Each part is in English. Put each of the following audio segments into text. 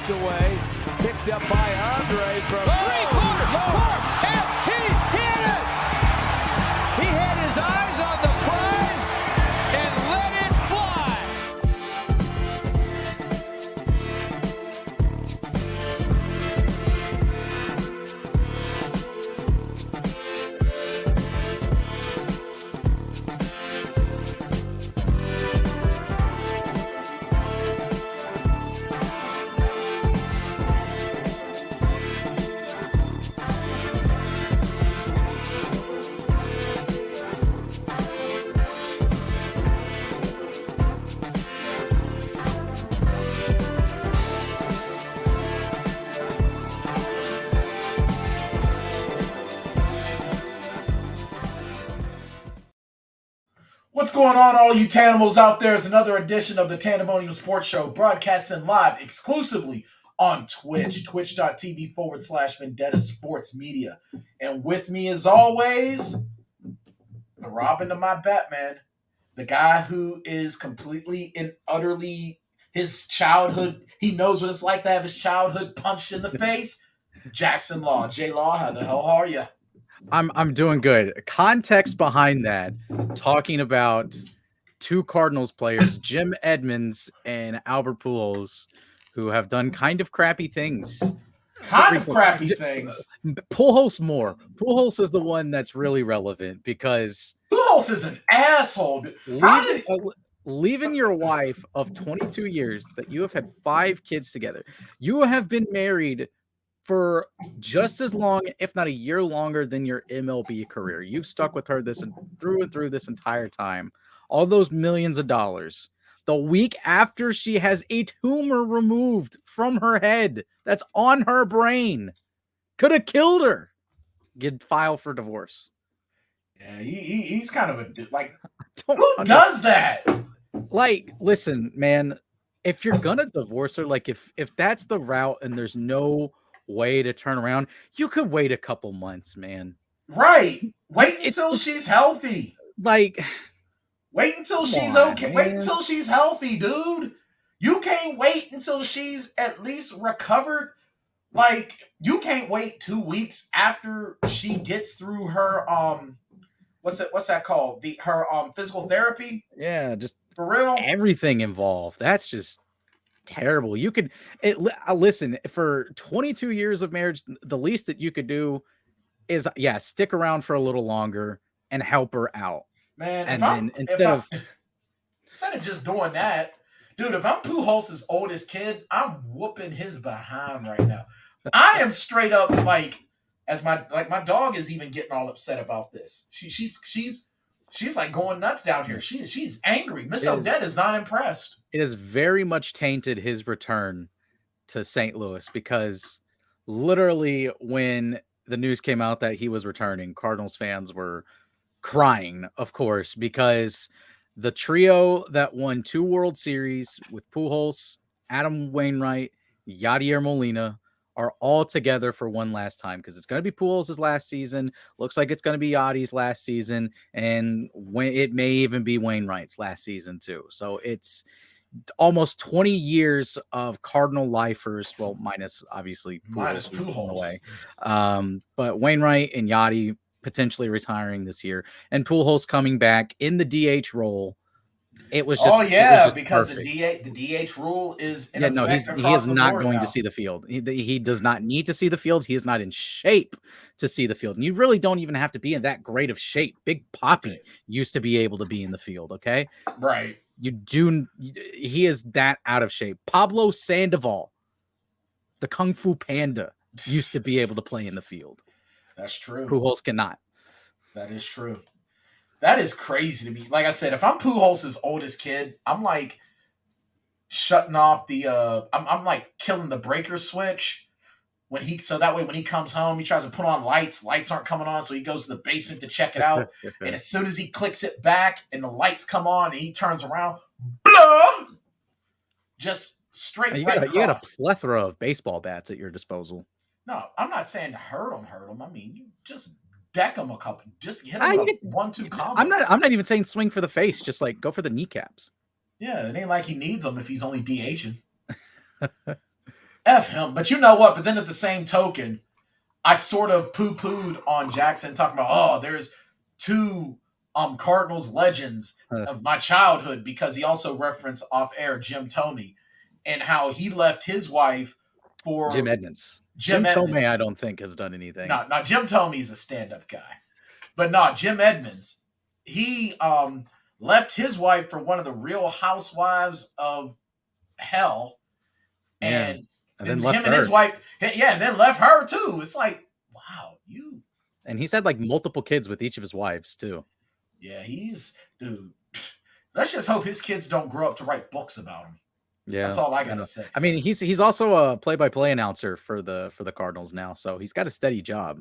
knocked away, picked up by Andre from three-quarters court, and he hit it! He had his eyes on the prize and let it fly! What's going on, all you Tannimals out there? It's another edition of the Tanndemonium Sports Show, broadcasting live exclusively on Twitch, twitch.tv/Vendetta Sports Media. And with me, as always, the Robin to my Batman, the guy who is completely and utterly his childhood. He knows what it's like to have his childhood punched in the face. Jackson Law. J Law, how the hell are you? I'm doing good. Context behind that, talking about two Cardinals players, Jim Edmonds and Albert Pujols, who have done kind of crappy things. Pujols more. Pujols is the one that's really relevant because Pujols is an asshole. Leaving your wife of 22 years that you have had 5 kids together. You have been married for just as long, if not a year longer, than your MLB career. You've stuck with her through and through this entire time. All those millions of dollars. The week after she has a tumor removed from her head that's on her brain. Could have killed her. Get file for divorce. Yeah, he's kind of a like. Who does that? Like, listen, man. If you're gonna divorce her, like if that's the route and there's no way to turn around, you could wait a couple months, man. Right. Wait until she's healthy. Like, wait until she's okay. Man. Wait until she's healthy, dude. You can't wait until she's at least recovered. Like, you can't wait 2 weeks after she gets through her what's that called? Her physical therapy? Yeah, just for real. Everything involved. That's just terrible. You could listen, for 22 years of marriage, the least that you could do is stick around for a little longer and help her out, man. And instead of just doing that, dude, if I'm Pujols' oldest kid, I'm whooping his behind right now. I am straight up like my dog is even getting all upset about this. She's like going nuts down here. She's angry. Miss Odette is not impressed. It has very much tainted his return to St. Louis because literally when the news came out that he was returning, Cardinals fans were crying, of course, because the trio that won 2 World Series with Pujols, Adam Wainwright, Yadier Molina are all together for one last time, because it's going to be Pujols' last season. Looks like it's going to be Yadi's last season, and it may even be Wainwright's last season too. So it's almost 20 years of Cardinal lifers. Well, minus obviously Pujols away. But Wainwright and Yadi potentially retiring this year, and Pujols coming back in the DH role. It was just because perfect. the DH rule is he is not going to see the field. He does not need to see the field. He is not in shape to see the field, and you really don't even have to be in that great of shape. Big Papi used to be able to be in the field. Okay, right? He is that out of shape. Pablo Sandoval, the Kung Fu Panda, used to be able to play in the field. That's true. Pujols cannot. That is true. That is crazy to me. Like I said, if I'm Pujols' oldest kid, I'm like shutting off the I'm like killing the breaker switch so that way when he comes home, he tries to put on lights aren't coming on, so he goes to the basement to check it out. And as soon as he clicks it back and the lights come on and he turns around, blah, just straight you got a plethora of baseball bats at your disposal. No, I'm not saying hurt him. I mean, you just deck him a couple. Just hit him with a 1-2 combo. I'm not even saying swing for the face. Just like go for the kneecaps. Yeah, it ain't like he needs them if he's only DHing. F him. But you know what? But then at the same token, I sort of poo-pooed on Jackson talking about, oh, there's two Cardinals legends of my childhood, because he also referenced off air Jim Thome and how he left his wife for Jim Edmonds. Jim Edmonds. Thome, I don't think has done anything. No, Jim Thome is a stand-up guy. But no, Jim Edmonds, he left his wife for one of the Real Housewives of Hell. And then left him her. And his wife, and then left her too. It's like, wow, you. And he's had like multiple kids with each of his wives too. Yeah, dude. Let's just hope his kids don't grow up to write books about him. Yeah, that's all I gotta say. I mean, he's also a play-by-play announcer for the Cardinals now, so he's got a steady job.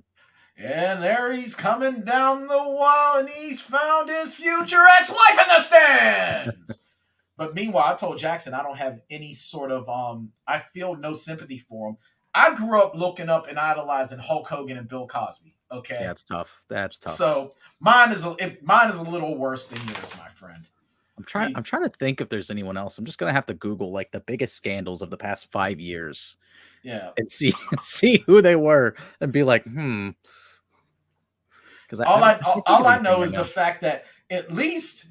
And there he's coming down the wall, and he's found his future ex-wife in the stands. But meanwhile, I told Jackson I don't have any sort of I feel no sympathy for him. I grew up looking up and idolizing Hulk Hogan and Bill Cosby. Okay, that's tough. That's tough. So mine is a little worse than yours, my friend. I'm trying to think if there's anyone else. I'm just gonna have to Google like the biggest scandals of the past 5 years. Yeah, and see who they were and be like, Because all I know is the fact that at least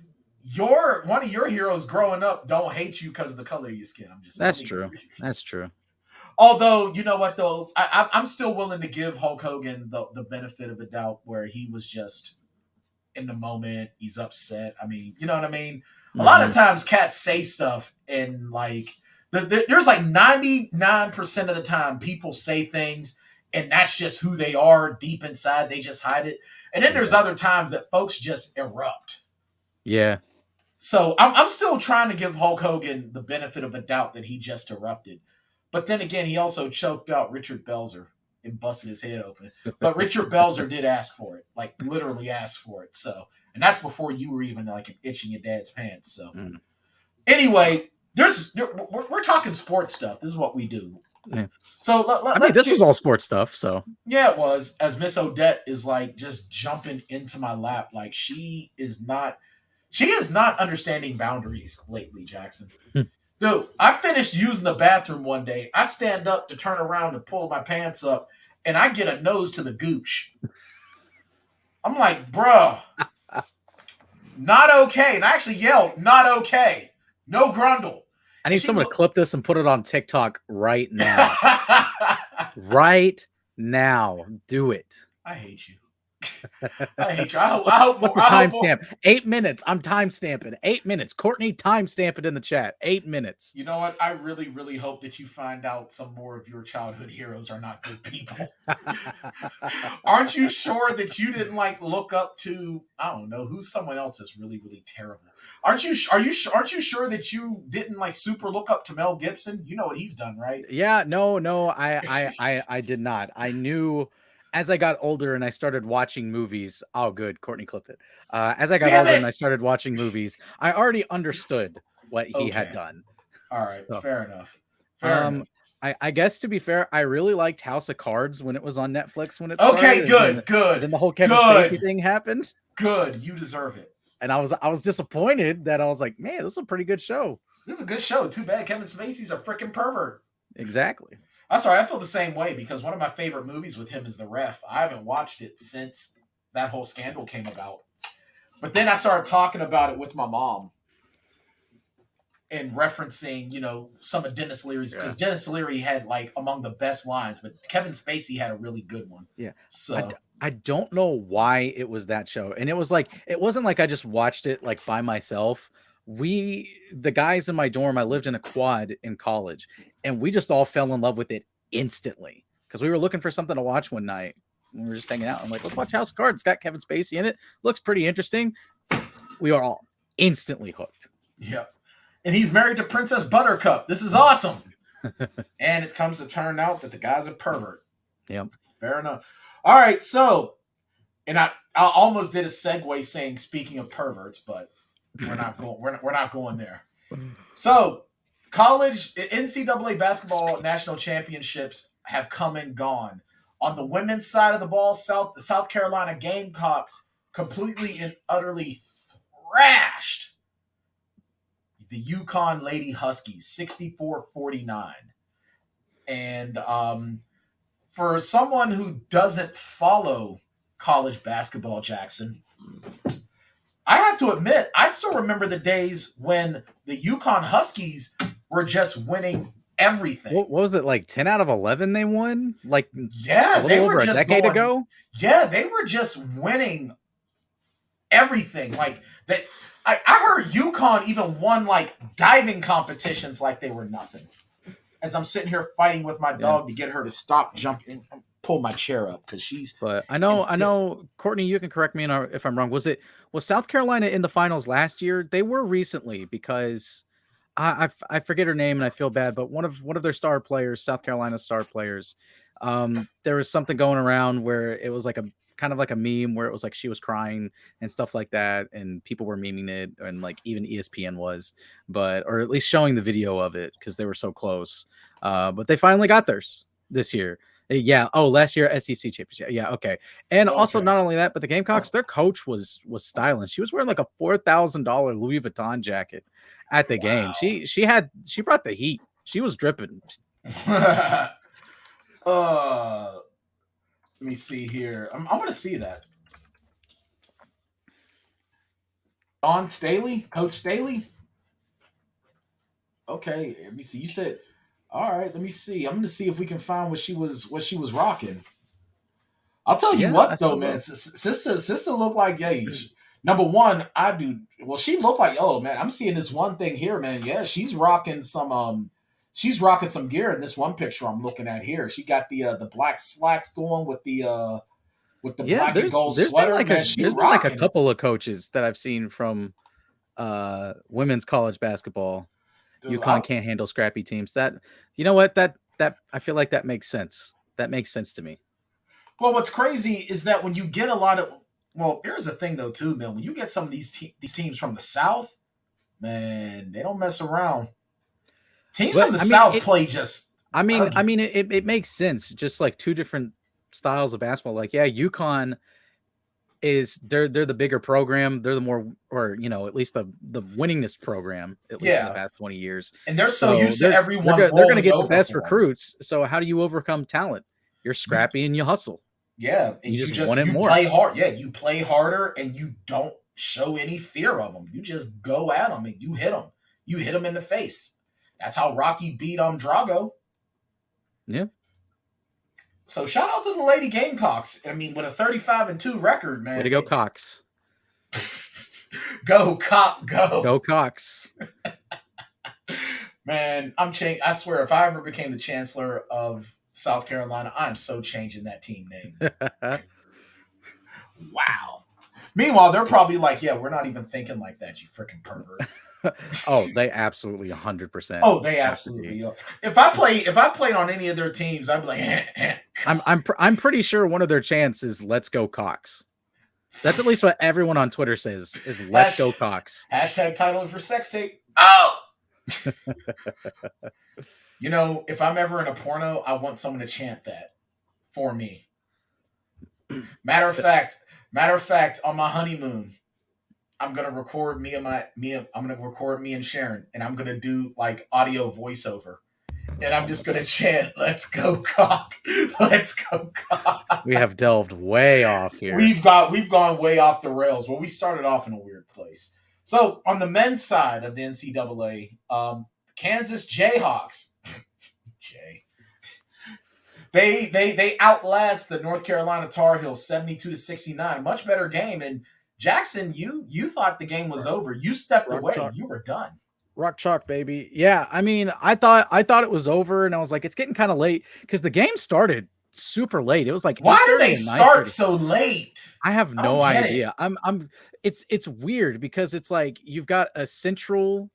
one of your heroes growing up don't hate you because of the color of your skin. That's true. That's true. Although, you know what though, I'm still willing to give Hulk Hogan the benefit of the doubt, where he was just in the moment. He's upset. I mean, you know what I mean? A lot of times cats say stuff and like there's like 99% of the time people say things and that's just who they are deep inside. They just hide it. And then there's other times that folks just erupt. Yeah. So I'm still trying to give Hulk Hogan the benefit of a doubt that he just erupted. But then again, he also choked out Richard Belzer and busted his head open. But Richard Belzer did ask for it, like literally asked for it. So, and that's before you were even like itching your dad's pants. So, anyway, we're talking sports stuff. This is what we do. Yeah. So this was all sports stuff. So yeah, it was. As Miss Odette is like just jumping into my lap, like she is not understanding boundaries lately, Jackson. Dude, I finished using the bathroom one day. I stand up to turn around to pull my pants up, and I get a nose to the gooch. I'm like, bruh, not okay. And I actually yelled, not okay. No grundle. I need someone to clip this and put it on TikTok right now. Right now. Do it. I hate you. I hate you. I hope what's the timestamp? 8 minutes. I'm timestamping. 8 minutes. Courtney, timestamp it in the chat. 8 minutes. You know what? I really, really hope that you find out some more of your childhood heroes are not good people. Aren't you sure that you didn't like look up to, I don't know, who's someone else that's really, really terrible? Aren't you sure that you didn't like super look up to Mel Gibson? You know what he's done, right? Yeah, no, I did not. I knew as I got older and I started watching movies. Oh, good. Courtney clipped it. As I got older and I started watching movies, I already understood what he had done. All right. So, fair enough. Fair enough. I guess to be fair, I really liked House of Cards when it was on Netflix when it started. Okay, good. Then the whole Kevin Spacey thing happened. Good. You deserve it. And I was disappointed that I was like, man, this is a pretty good show. This is a good show. Too bad Kevin Spacey's a freaking pervert. Exactly. I'm sorry, I feel the same way because one of my favorite movies with him is The Ref. I haven't watched it since that whole scandal came about. But then I started talking about it with my mom and referencing, you know, some of Dennis Leary's, because Dennis Leary had like among the best lines, but Kevin Spacey had a really good one. Yeah. So I don't know why it was that show. And it wasn't like I just watched it like by myself. The guys in my dorm, I lived in a quad in college, and we just all fell in love with it instantly because we were looking for something to watch one night. And we were just hanging out. I'm like, let's watch House of Cards. It's got Kevin Spacey in it. Looks pretty interesting. We are all instantly hooked. Yep. And he's married to Princess Buttercup. This is awesome. And it comes to turn out that the guy's a pervert. Yep. Fair enough. All right. So, and I almost did a segue saying, speaking of perverts, but we're not going there. So, college NCAA basketball national championships have come and gone. On the women's side of the ball, the South Carolina Gamecocks completely and utterly thrashed the UConn Lady Huskies 64-49. And for someone who doesn't follow college basketball, Jackson, I have to admit, I still remember the days when the UConn Huskies were just winning everything. What was it, like 10 out of 11 they won? Like Yeah, a they little were over a just decade going, ago? Yeah, they were just winning everything. Like that, I heard UConn even won like diving competitions like they were nothing. As I'm sitting here fighting with my dog to get her to stop jumping, pull my chair up because she's. But I know, Courtney, you can correct me if I'm wrong. Was South Carolina in the finals last year? They were recently, because I forget her name and I feel bad, but one of their star players, South Carolina star players, there was something going around where it was like a kind of like a meme where it was like she was crying and stuff like that, and people were memeing it, and like even ESPN was, or at least showing the video of it because they were so close. But they finally got theirs this year. Yeah. Oh, last year SEC championship. Yeah. Okay. And also not only that, but the Gamecocks, their coach was styling. She was wearing like a $4,000 Louis Vuitton jacket at the game. She brought the heat. She was dripping. Let me see here. I'm going to see that. Dawn Staley, Coach Staley. Okay, let me see. You said, all right. Let me see. I'm going to see if we can find what she was rocking. I'll tell you what, though, man. Sister looked like, number one, I do. Well, she looked like, oh man, I'm seeing this one thing here, man. Yeah, she's rocking some gear in this one picture I'm looking at here. She got the black slacks going with the black and gold sweater. There's been like a couple of coaches that I've seen from women's college basketball. Dude, UConn can't handle scrappy teams. That, you know what, that I feel like that makes sense. That makes sense to me. Well, what's crazy is that when you get a lot of, well, here's the thing though too, man. When you get some of these teams from the South, man, they don't mess around. Teams from the South play just. I mean, it makes sense. Just like two different styles of basketball. Like, yeah, UConn they're the bigger program. They're the more, or at least the winningest program, at least in the past 20 years. And they're so used to everyone. They're going to get the best recruits. So how do you overcome talent? You're scrappy and you hustle. Yeah, and you just more. Play hard. Yeah, you play harder and you don't show any fear of them. You just go at them and you hit them. You hit them in the face. That's how Rocky beat Drago. Yeah. So shout out to the Lady Gamecocks. I mean, with a 35-2 record, man. Way to go, Cox. Go, Cock, go. Go, Cox. Man, I swear, if I ever became the chancellor of South Carolina, I'm so changing that team name. Wow. Meanwhile, they're probably like, yeah, we're not even thinking like that, you freaking pervert. Oh, they absolutely 100%. Oh, they absolutely. If I played on any of their teams, I'd be like, I'm pretty sure one of their chants is "Let's go Cox." That's at least what everyone on Twitter says is "Let's go Cox." Hashtag title for sex tape. Oh. If I'm ever in a porno, I want someone to chant that for me. Matter of fact, on my honeymoon, I'm gonna record me and Sharon, and I'm gonna do like audio voiceover, and I'm just gonna chant, "Let's go cock, let's go cock." We have delved way off here. We've gone way off the rails. Well, we started off in a weird place. So on the men's side of the NCAA, Kansas Jayhawks, they outlast the North Carolina Tar Heels 72-69. Much better game. And Jackson, you thought the game was over. You stepped away. Chalk. You were done. Rock chalk, baby. Yeah, I mean, I thought it was over, and I was like, it's getting kind of late because the game started super late. It was like, why do they start so late? I have no idea. It's weird because it's like you've got a central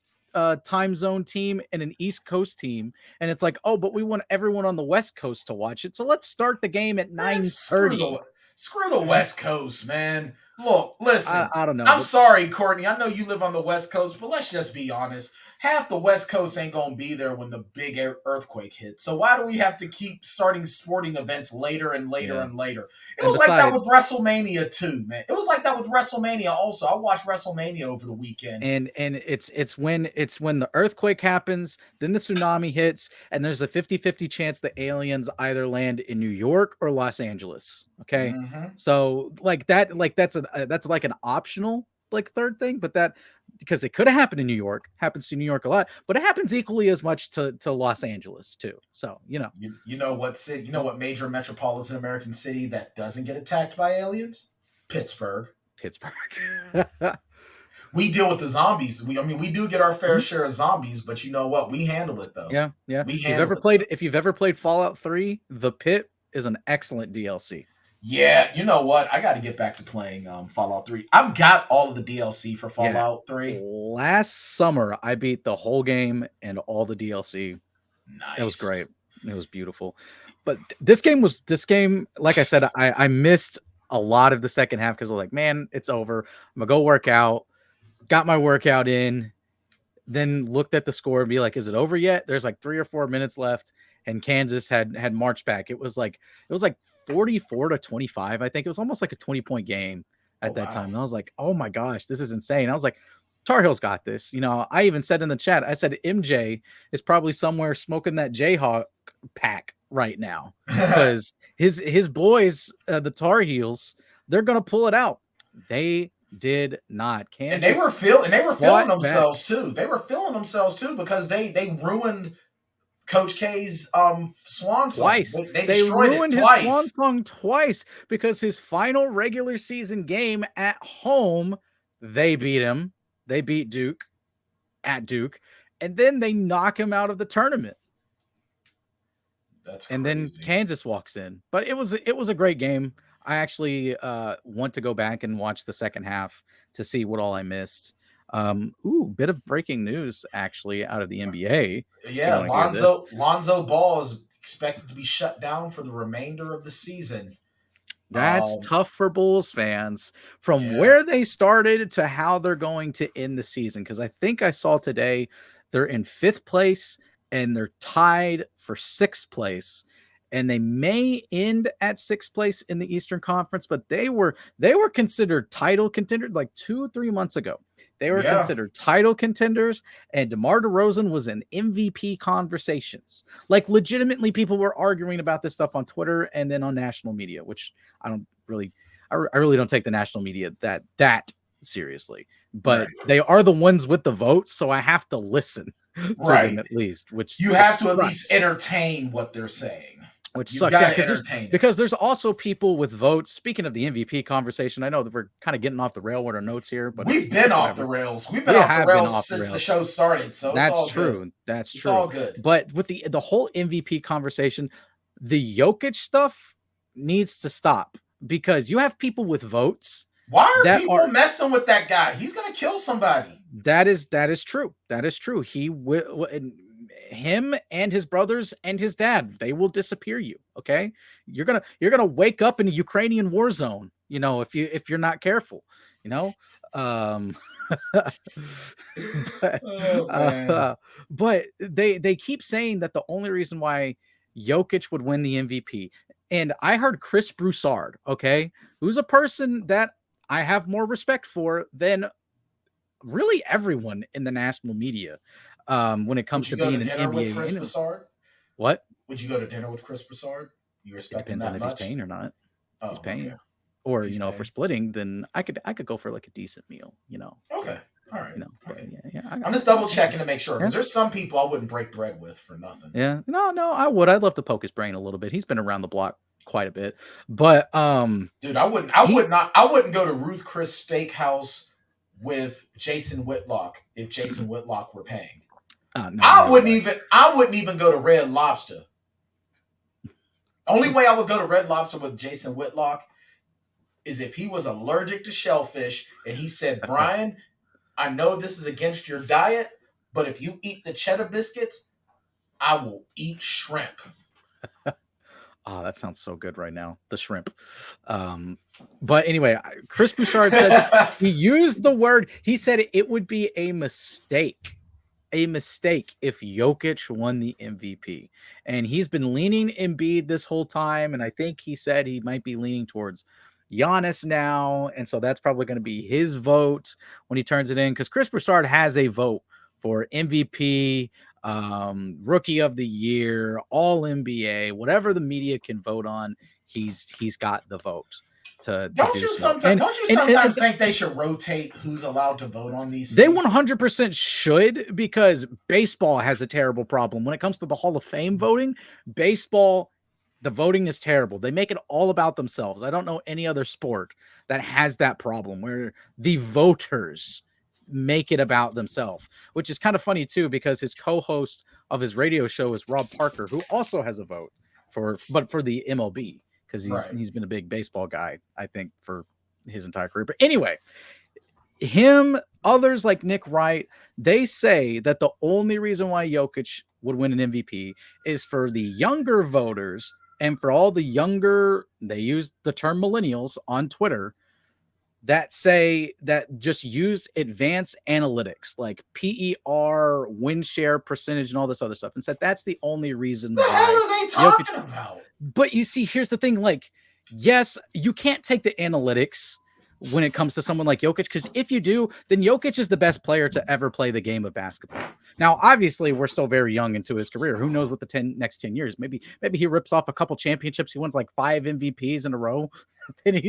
time zone team and an East Coast team, and it's like, oh, but we want everyone on the West Coast to watch it, so let's start the game at 9:30. Screw the West Coast, man. Look, listen. I don't know. I'm sorry, Courtney. I know you live on the West Coast, but let's just be honest. half the West Coast ain't gonna be there when the big earthquake hits. So why do we have to keep starting sporting events later and later and later? It was like that with WrestleMania too, man. It was like that with WrestleMania also. I watched WrestleMania over the weekend. And it's when the earthquake happens, then the tsunami hits, and there's a 50-50 chance the aliens either land in New York or Los Angeles. Okay. So that's like an optional like third thing, but that because it could have happened in New York, happens to New York a lot, but it happens equally as much to Los Angeles too. So you know what city, what major metropolitan American city that doesn't get attacked by aliens? Pittsburgh. We deal with the zombies. We do get our fair share of zombies, but you know what? We handle it though. Yeah. If you've ever played Fallout 3, The Pit is an excellent DLC. Yeah, you know what? I got to get back to playing Fallout 3. I've got all of the DLC for Fallout 3. Last summer, I beat the whole game and all the DLC. Nice. It was great. It was beautiful. But this game, like I said, I missed a lot of the second half because I was like, man, it's over. I'm going to go work out. Got my workout in. Then looked at the score and be like, is it over yet? There's like 3 or 4 minutes left. And Kansas had marched back. It was like 44-25. I think it was almost like a 20-point game at that time. And I was like, oh my gosh, this is insane. I was like, Tar Heels got this. I even said in the chat, I said MJ is probably somewhere smoking that Jayhawk pack right now because his boys, the Tar Heels, they're gonna pull it out. They did not. Kansas, and they were feeling themselves too. They were feeling themselves too because they ruined Coach K's swan song. Twice. They ruined his swan song twice because his final regular season game at home, they beat him. They beat Duke at Duke, and then they knock him out of the tournament. That's crazy. And then Kansas walks in. But it was a great game. I actually want to go back and watch the second half to see what all I missed. Bit of breaking news actually out of the NBA. Yeah, Lonzo Ball is expected to be shut down for the remainder of the season. That's tough for Bulls fans from where they started to how they're going to end the season. Because I think I saw today they're in 5th place and they're tied for 6th place. And they may end at 6th place in the Eastern Conference, but they were considered title contenders like 2-3 months ago. They were considered title contenders, and DeMar DeRozan was in MVP conversations. Like legitimately, people were arguing about this stuff on Twitter and then on national media, which I really don't take the national media that seriously. But they are the ones with the votes, so I have to listen to them at least. Which you have to at least entertain what they're saying. Which sucks, because there's also people with votes. Speaking of the MVP conversation, I know that we're kind of getting off the rail with our notes here, but we've been off the rails. We've been off the rails since the show started, so that's it's all true. Good. That's true. It's all good. But with the whole MVP conversation, the Jokic stuff needs to stop because you have people with votes. Why are people messing with that guy? He's gonna kill somebody. That is true. That is true. He will. Him and his brothers and his dad, they will disappear you. Okay, you're gonna wake up in a Ukrainian war zone. If you're not careful. But they keep saying that the only reason why Jokic would win the MVP, and I heard Chris Broussard, okay, who's a person that I have more respect for than really everyone in the national media. When it comes to being an NBA. With Chris Broussard? What? Would you go to dinner with Chris Broussard? You respect him that much? Depends on if he's paying or not. Oh, he's paying. Okay. Or if we're splitting, then I could go for like a decent meal. Okay. All right. Yeah. I'm just double checking to make sure because there's some people I wouldn't break bread with for nothing. Yeah. No, I would. I'd love to poke his brain a little bit. He's been around the block quite a bit, but dude, I wouldn't go to Ruth Chris Steakhouse with Jason Whitlock if Jason Whitlock were paying. No, I wouldn't even go to Red Lobster. Only way I would go to Red Lobster with Jason Whitlock is if he was allergic to shellfish and he said, Bryan, I know this is against your diet, but if you eat the cheddar biscuits, I will eat shrimp. Oh, that sounds so good right now. The shrimp. But anyway, Chris Broussard said he used the word. He said it would be a mistake a mistake if Jokic won the MVP. And he's been leaning Embiid this whole time. And I think he said he might be leaning towards Giannis now. And so that's probably going to be his vote when he turns it in, because Chris Broussard has a vote for MVP, Rookie of the Year, All NBA, whatever the media can vote on. He's got the vote. Don't you sometimes think they should rotate who's allowed to vote on these things? They 100% should, because baseball has a terrible problem when it comes to the Hall of Fame voting. Baseball, the voting is terrible. They make it all about themselves. I don't know any other sport that has that problem where the voters make it about themselves, which is kind of funny too, because his co-host of his radio show is Rob Parker, who also has a vote for the MLB, because he's been a big baseball guy, I think, for his entire career. But anyway, others like Nick Wright, they say that the only reason why Jokic would win an MVP is for the younger voters and for all the younger, they use the term millennials on Twitter, that say that just used advanced analytics like PER, win share percentage, and all this other stuff, and said that's the only reason. What the hell are they talking about? But you see, here's the thing: like, yes, you can't take the analytics when it comes to someone like Jokic, because if you do, then Jokic is the best player to ever play the game of basketball. Now, obviously, we're still very young into his career. Who knows what the next 10 years? Maybe he rips off a couple championships. He wins like 5 MVPs in a row. And I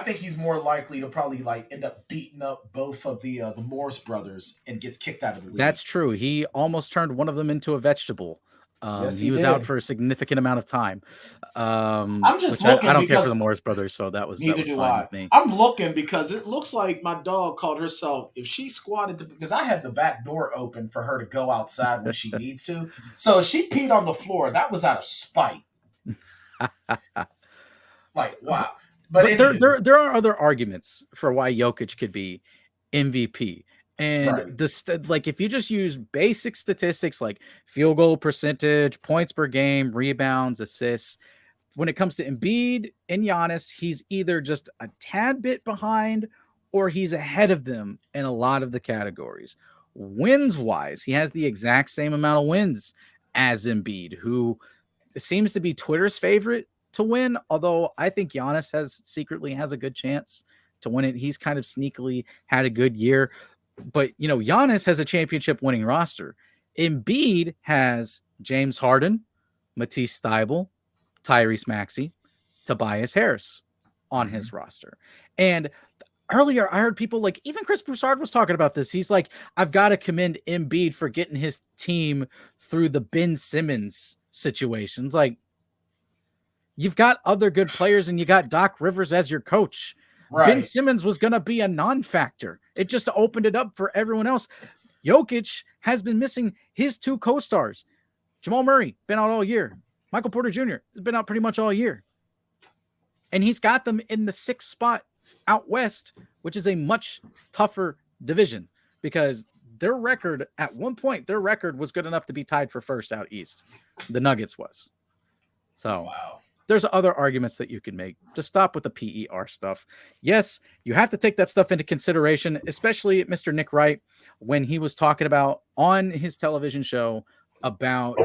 think he's more likely to probably like end up beating up both of the Morris brothers and gets kicked out of the league. That's true. He almost turned one of them into a vegetable. Yes, he was out for a significant amount of time. I'm just looking. I don't care for the Morris brothers, so that was fine with me. I'm looking because it looks like my dog called herself. If she squatted, because I had the back door open for her to go outside when she needs to, so if she peed on the floor, that was out of spite. Like, wow. But there are other arguments for why Jokic could be MVP. And like, if you just use basic statistics like field goal percentage, points per game, rebounds, assists, when it comes to Embiid and Giannis, he's either just a tad bit behind or he's ahead of them in a lot of the categories. Wins wise, he has the exact same amount of wins as Embiid, who seems to be Twitter's favorite to win, although I think Giannis secretly has a good chance to win it. He's kind of sneakily had a good year. But, Giannis has a championship winning roster. Embiid has James Harden, Matisse Thybulle, Tyrese Maxey, Tobias Harris on his roster. And earlier I heard people like, even Chris Broussard was talking about this. He's like, I've got to commend Embiid for getting his team through the Ben Simmons situations. Like, you've got other good players and you got Doc Rivers as your coach. Right. Ben Simmons was going to be a non-factor. It just opened it up for everyone else. Jokic has been missing his 2 co-stars. Jamal Murray, been out all year. Michael Porter Jr. has been out pretty much all year. And he's got them in the 6th spot out west, which is a much tougher division, because their record, at one point, was good enough to be tied for first out east. The Nuggets was. So, wow. There's other arguments that you can make. Just stop with the PER stuff. Yes, you have to take that stuff into consideration, especially Mr. Nick Wright, when he was talking about on his television show about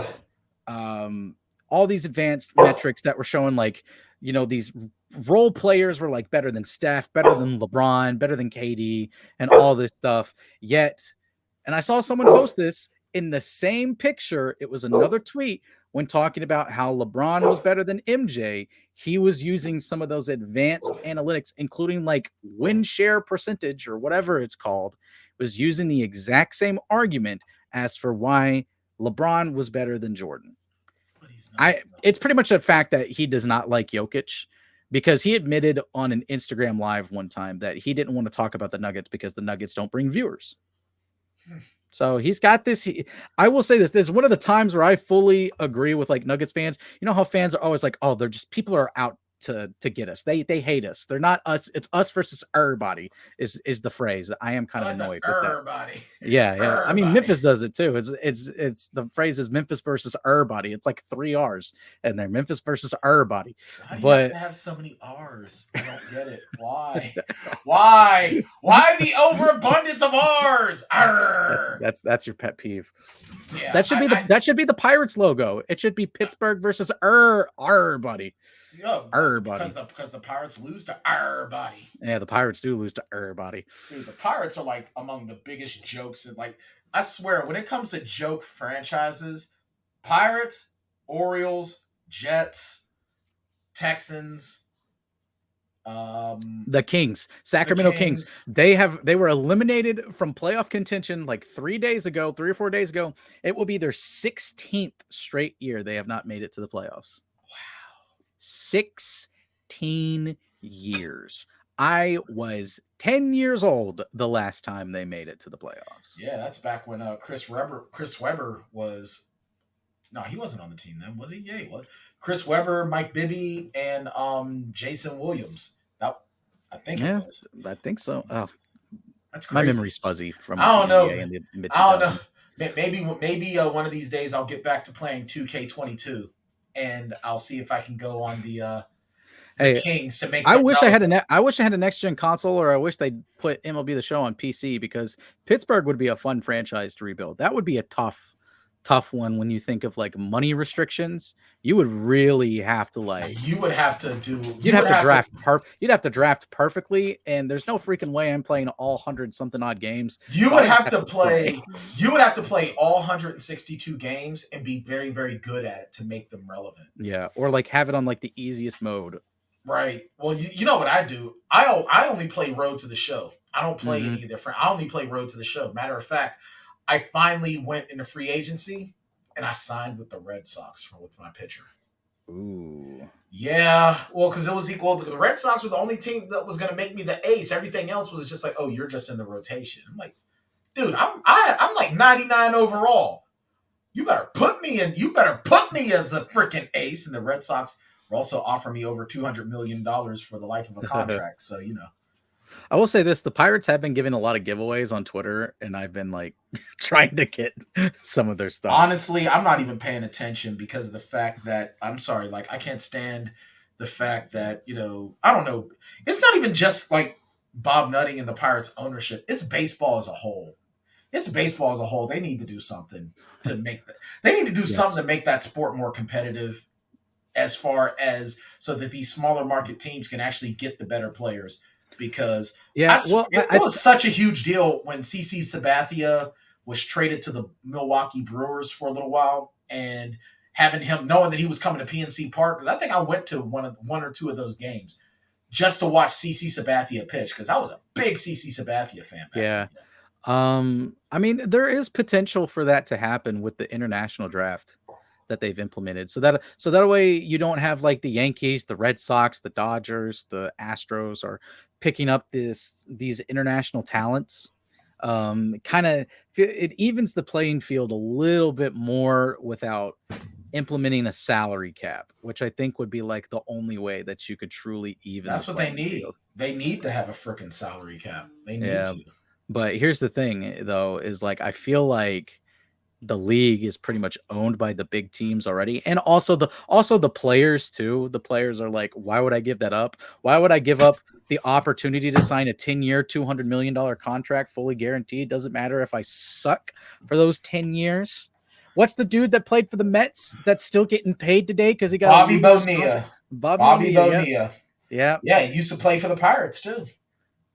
all these advanced metrics that were showing, like, these role players were like better than Steph, better than LeBron, better than KD, and all this stuff. Yet, and I saw someone post this in the same picture. It was another tweet. When talking about how LeBron was better than MJ, he was using some of those advanced analytics, including like win share percentage or whatever it's called, was using the exact same argument as for why LeBron was better than Jordan. It's pretty much a fact that he does not like Jokic, because he admitted on an Instagram live one time that he didn't want to talk about the Nuggets because the Nuggets don't bring viewers. So he's got this. I will say this is one of the times where I fully agree with like Nuggets fans. You know how fans are always like, oh, they're just, people are out to get us. They hate us. They're not us. It's us versus everybody is the phrase. I am kind of annoyed with that. Everybody. Yeah. I mean, Memphis does it too. It's the phrase is Memphis versus everybody. It's like 3 R's and they're Memphis versus everybody. Why do you have to have so many R's? I don't get it. Why? Why the overabundance of R's? That's your pet peeve. Yeah, that should be the Pirates logo. It should be Pittsburgh versus everybody. Because the Pirates lose to everybody. Yeah, the Pirates do lose to everybody. Dude, the Pirates are like among the biggest jokes. And like, I swear, when it comes to joke franchises, Pirates, Orioles, Jets, Texans, the Kings, Sacramento Kings. They were eliminated from playoff contention like 3 or 4 days ago. It will be their 16th straight year they have not made it to the playoffs. Wow. 16 years. I was 10 years old the last time they made it to the playoffs. Yeah, that's back when Chris Webber was. No, he wasn't on the team then, was he? Yeah, he was. Chris Webber, Mike Bibby, and Jason Williams. I think it was. I think so. Oh, that's crazy. My memory's fuzzy from. I don't know. I don't know. Maybe one of these days I'll get back to playing 2K22, and I'll see if I can go on the Kings to make. I wish I had a next gen console, or I wish they'd put MLB The Show on PC, because Pittsburgh would be a fun franchise to rebuild. That would be a tough one when you think of like money restrictions. You would really have to you'd have to draft perfectly, and there's no freaking way I'm playing all 100 something odd games. You would have to play all 162 games and be very, very good at it to make them relevant. Yeah, or like have it on like the easiest mode. Right. Well, you know what I do? I only play Road to the Show. I don't play any of different. I only play Road to the Show. Matter of fact, I finally went into free agency and I signed with the Red Sox with my pitcher. Ooh. Yeah. Well, because it was equal. The Red Sox were the only team that was going to make me the ace. Everything else was just like, oh, you're just in the rotation. I'm like, dude, I'm like 99 overall. You better put me in. You better put me as a freaking ace. And the Red Sox were also offering me over $200 million for the life of a contract. So, you know. I will say this, the Pirates have been giving a lot of giveaways on Twitter, and I've been like trying to get some of their stuff. Honestly, I'm not even paying attention because of the fact that, I'm sorry, like I can't stand the fact that, you know, I don't know. It's not even just like Bob Nutting and the Pirates ownership. It's baseball as a whole. They need to do something to make that. They need to do something to make that sport more competitive, as far as so that these smaller market teams can actually get the better players. Because it was such a huge deal when CC Sabathia was traded to the Milwaukee Brewers for a little while, and having him knowing that he was coming to PNC Park, because I think I went to one or two of those games just to watch CC Sabathia pitch, because I was a big CC Sabathia fan. Yeah. I mean, there is potential for that to happen with the international draft that they've implemented. So that way you don't have like the Yankees, the Red Sox, the Dodgers, the Astros are picking up these international talents. It evens the playing field a little bit more without implementing a salary cap, which I think would be like the only way that you could truly even. That's what they need. Field. They need to have a freaking salary cap. They need to. But here's the thing though, is like, I feel like the league is pretty much owned by the big teams already. And also the players too. The players are like, why would I give that up? Why would I give up the opportunity to sign a 10-year, $200 million contract fully guaranteed? Doesn't matter if I suck for those 10 years. What's the dude that played for the Mets that's still getting paid today because he got Bobby Bonilla? Bobby Bonilla. Yeah. Yeah, he used to play for the Pirates too.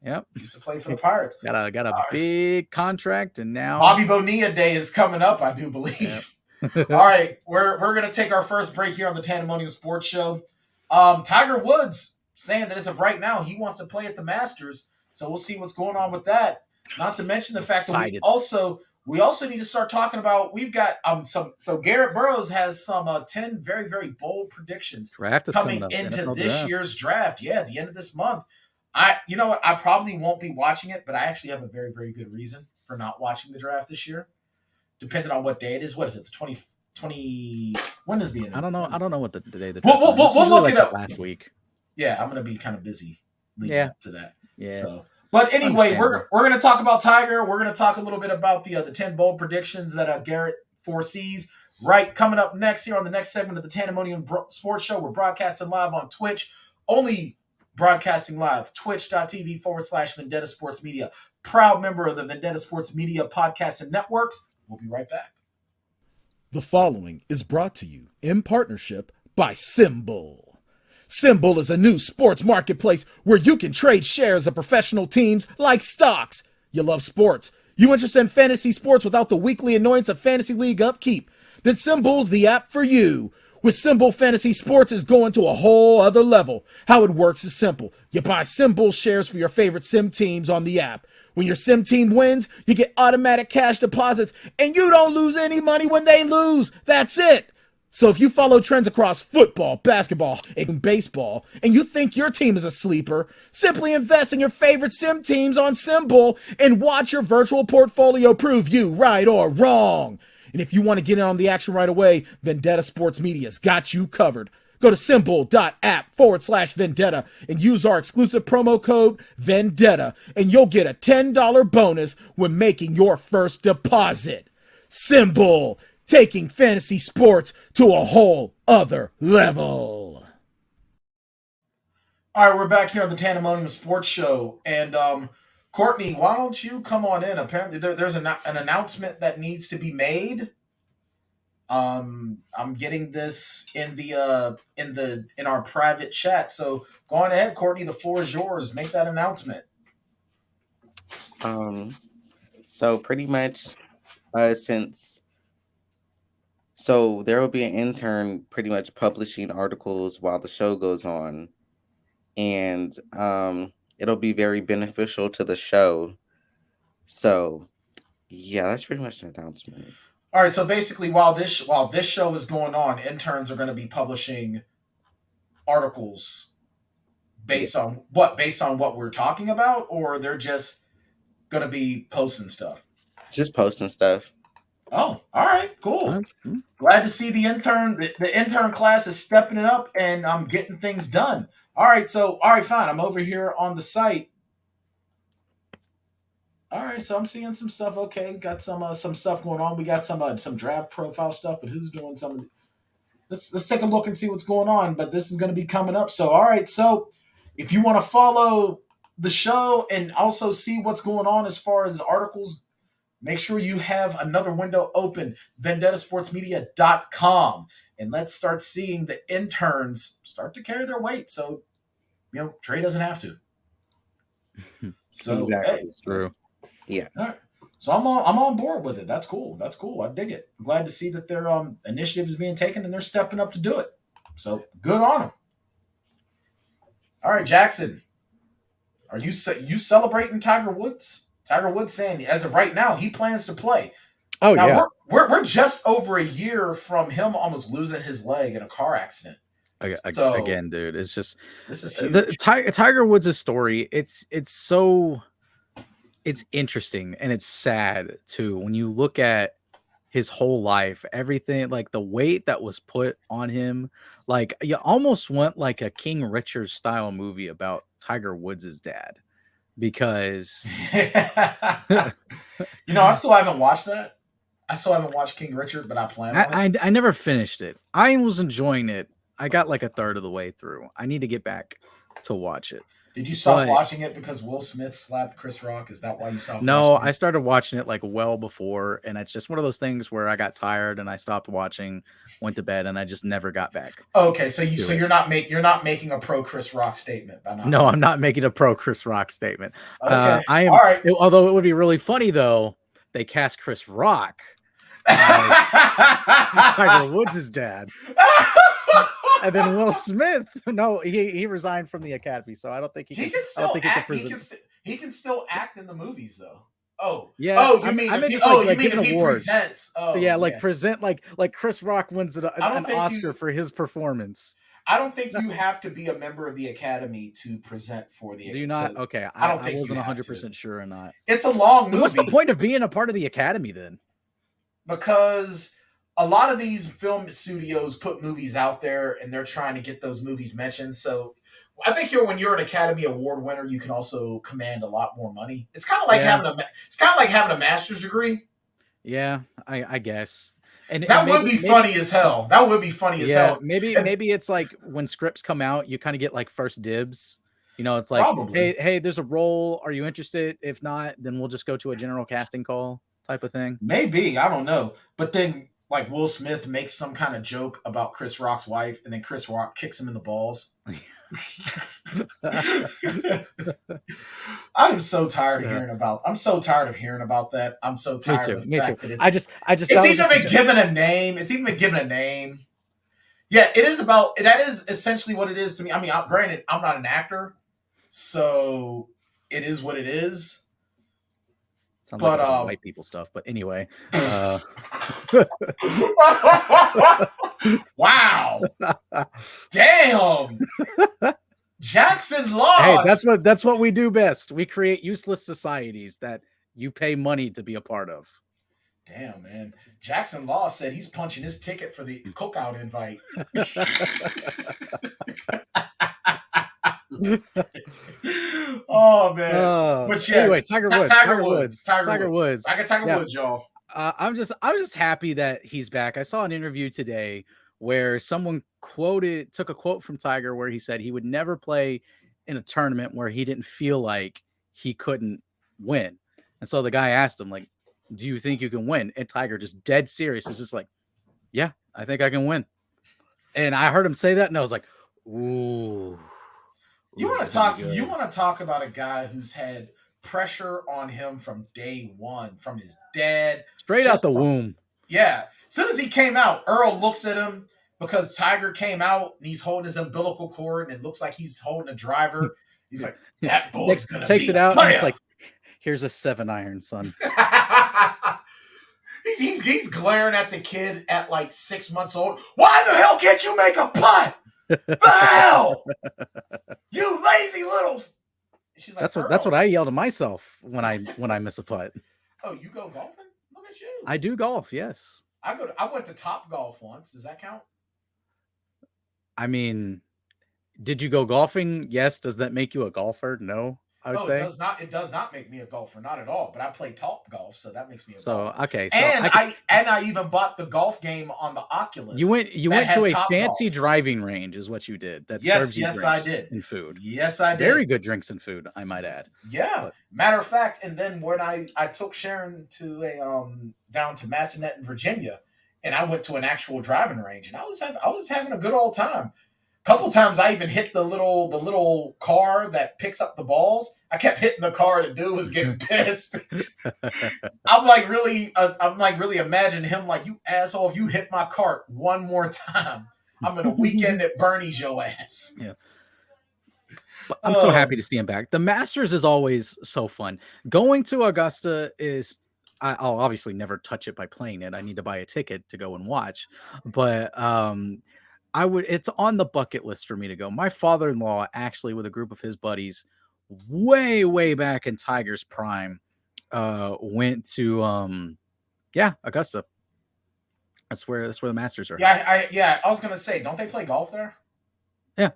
Yep. He used to play for the Pirates. Got a big contract, and now Bobby Bonilla Day is coming up, I do believe. Yep. All right, we're gonna take our first break here on the Tanndemonium Sports Show. Tiger Woods saying that as of right now he wants to play at the Masters, so we'll see what's going on with that. Not to mention the fact that we also need to start talking about, we've got so Garrett Burroughs has some 10 very, very bold predictions coming into this year's draft. Yeah, at the end of this month. You know what? I probably won't be watching it, but I actually have a very, very good reason for not watching the draft this year, depending on what day it is. What is it? The 20? When is the end? I don't know what the day the draft. We'll look it up last week. Yeah, I'm gonna be kind of busy leading Yeah. up to that. Yeah. So, but anyway, we're Understandable. gonna talk about Tiger. We're gonna talk a little bit about the 10 bold predictions that Garrett foresees. Right, coming up next here on the next segment of the Tanndemonium Sports Show. We're broadcasting live on Twitch. Only broadcasting live. Twitch.tv/Vendetta Sports Media. Proud member of the Vendetta Sports Media Podcast and Networks. We'll be right back. The following is brought to you in partnership by Symbol. Symbol is a new sports marketplace where you can trade shares of professional teams like stocks. You love sports. You interested in fantasy sports without the weekly annoyance of fantasy league upkeep? Then Symbol's the app for you. With Symbol, fantasy sports is going to a whole other level. How it works is simple. You buy Symbol shares for your favorite sim teams on the app. When your sim team wins, you get automatic cash deposits, and you don't lose any money when they lose. That's it. So if you follow trends across football, basketball, and baseball, and you think your team is a sleeper, simply invest in your favorite sim teams on Symbol and watch your virtual portfolio prove you right or wrong. And if you want to get in on the action right away, Vendetta Sports Media's got you covered. Go to symbol.app/Vendetta and use our exclusive promo code Vendetta, and you'll get a $10 bonus when making your first deposit. Symbol, taking fantasy sports to a whole other level. All right, we're back here on the Tanndemonium Sports Show, and Courtney, why don't you come on in? Apparently, there's an announcement that needs to be made. I'm getting this in our private chat. So go on ahead, Courtney. The floor is yours. Make that announcement. So pretty much, so there will be an intern pretty much publishing articles while the show goes on, and it'll be very beneficial to the show. So yeah, that's pretty much the announcement. All right. So basically, while this show is going on, interns are going to be publishing articles based on what we're talking about, or they're just going to be posting stuff. Just posting stuff. Oh, all right, cool. Glad to see the intern class is stepping it up and getting things done. All right, fine. I'm over here on the site. All right, so I'm seeing some stuff. Okay, got some stuff going on. We got some draft profile stuff, but who's doing some of the... Let's take a look and see what's going on. But this is going to be coming up. So, all right, so if you want to follow the show and also see what's going on as far as articles, make sure you have another window open, vendettasportsmedia.com. And let's start seeing the interns start to carry their weight. So, Trey doesn't have to. So, exactly. Hey, It's true. Yeah. All right. So I'm on board with it. That's cool. I dig it. I'm glad to see that their initiative is being taken and they're stepping up to do it. So good on them. All right, Jackson. Are you celebrating Tiger Woods? Tiger Woods saying as of right now he plans to play. Oh, now, yeah. We're just over a year from him almost losing his leg in a car accident. So, Again, dude, it's just this is huge. Tiger Woods' story. It's interesting and it's sad too when you look at his whole life, everything, like the weight that was put on him. Like you almost want like a King Richard style movie about Tiger Woods' dad, because I still haven't watched that. I still haven't watched King Richard, but I plan on it. I never finished it. I was enjoying it. I got like a third of the way through. I need to get back to watch it. Did you stop watching it because Will Smith slapped Chris Rock? Is that why you stopped No, watching it? I started watching it like well before, and it's just one of those things where I got tired and I stopped watching, went to bed, and I just never got back. Okay, so you're not making a pro Chris Rock statement by not. No, I'm not making a pro Chris Rock statement. Okay. I am. All right. Although it would be really funny though, they cast Chris Rock as Tiger Woods' dad. And then Will Smith, no, he resigned from the Academy, so I don't think he can still act. He can still act in the movies, though. Oh, yeah. Oh, you mean if he presents? Oh, yeah, present like Chris Rock wins an Oscar for his performance. I don't think you have to be a member of the Academy to present for the. Do you not? Okay, I wasn't 100% sure or not. It's a long movie. What's the point of being a part of the Academy then? Because a lot of these film studios put movies out there and they're trying to get those movies mentioned. So I think when you're an Academy Award winner, you can also command a lot more money. It's kind of like having a master's degree. Yeah, I guess. And That maybe, would be funny as hell. That would be funny as hell. Maybe it's like when scripts come out, you kind of get like first dibs. You know, it's like, Probably. hey, there's a role. Are you interested? If not, then we'll just go to a general casting call type of thing. Maybe, I don't know. But then, like, Will Smith makes some kind of joke about Chris Rock's wife, and then Chris Rock kicks him in the balls. I'm so tired of hearing about. I'm so tired of hearing about that. I'm so tired of the fact that it's even been given a name. It's even been given a name. Yeah, it is about. That is essentially what it is to me. I mean, granted, I'm not an actor, so it is what it is. Sounds like white people stuff, but anyway. Wow! Damn! Jackson Law. Hey, that's what we do best. We create useless societies that you pay money to be a part of. Damn, man. Jackson Law said he's punching his ticket for the cookout invite. Oh man! But yeah, anyway, Tiger Woods. I got Tiger Woods, y'all. I'm just happy that he's back. I saw an interview today where someone took a quote from Tiger where he said he would never play in a tournament where he didn't feel like he couldn't win. And so the guy asked him, like, do you think you can win? And Tiger, just dead serious, is just like, yeah, I think I can win. And I heard him say that, and I was like, ooh. You want to talk? You want to talk about a guy who's had pressure on him from day one, from his dad, straight out the womb. Yeah, as soon as he came out, Earl looks at him because Tiger came out and he's holding his umbilical cord and it looks like he's holding a driver. He's like, that boy's gonna takes be it out player. And it's like, here's a 7-iron, son. he's glaring at the kid at like 6 months old. Why the hell can't you make a putt? The hell, you lazy little. She's like, that's what I yell to myself when I miss a putt. Oh, you go golfing? Look at you. I do golf, yes. I went to Top Golf once. Does that count? I mean, did you go golfing? Yes. Does that make you a golfer? No. I would say it does not. It does not make me a golfer, not at all. But I play Top Golf, so that makes me a golfer. Okay. So I even bought the golf game on the Oculus. You went to a fancy driving range, is what you did. That serves you drinks I did. And food. Yes, I did. Very good drinks and food, I might add. Yeah. Matter of fact, and then when I took Sharon to a down to Massanet in Virginia, and I went to an actual driving range, and I was having a good old time. Couple times I even hit the little car that picks up the balls. I kept hitting the car. The dude was getting pissed. I'm like really imagining him like, you asshole, if you hit my cart one more time, I'm in a weekend at Bernie's your ass. Yeah. But I'm so happy to see him back. The Masters is always so fun. Going to Augusta is, I'll obviously never touch it by playing it. I need to buy a ticket to go and watch. But it's on the bucket list for me to go. My father-in-law actually, with a group of his buddies, way back in Tiger's prime, went to Augusta. That's where the Masters are. Yeah, I was gonna say, don't they play golf there? Yeah.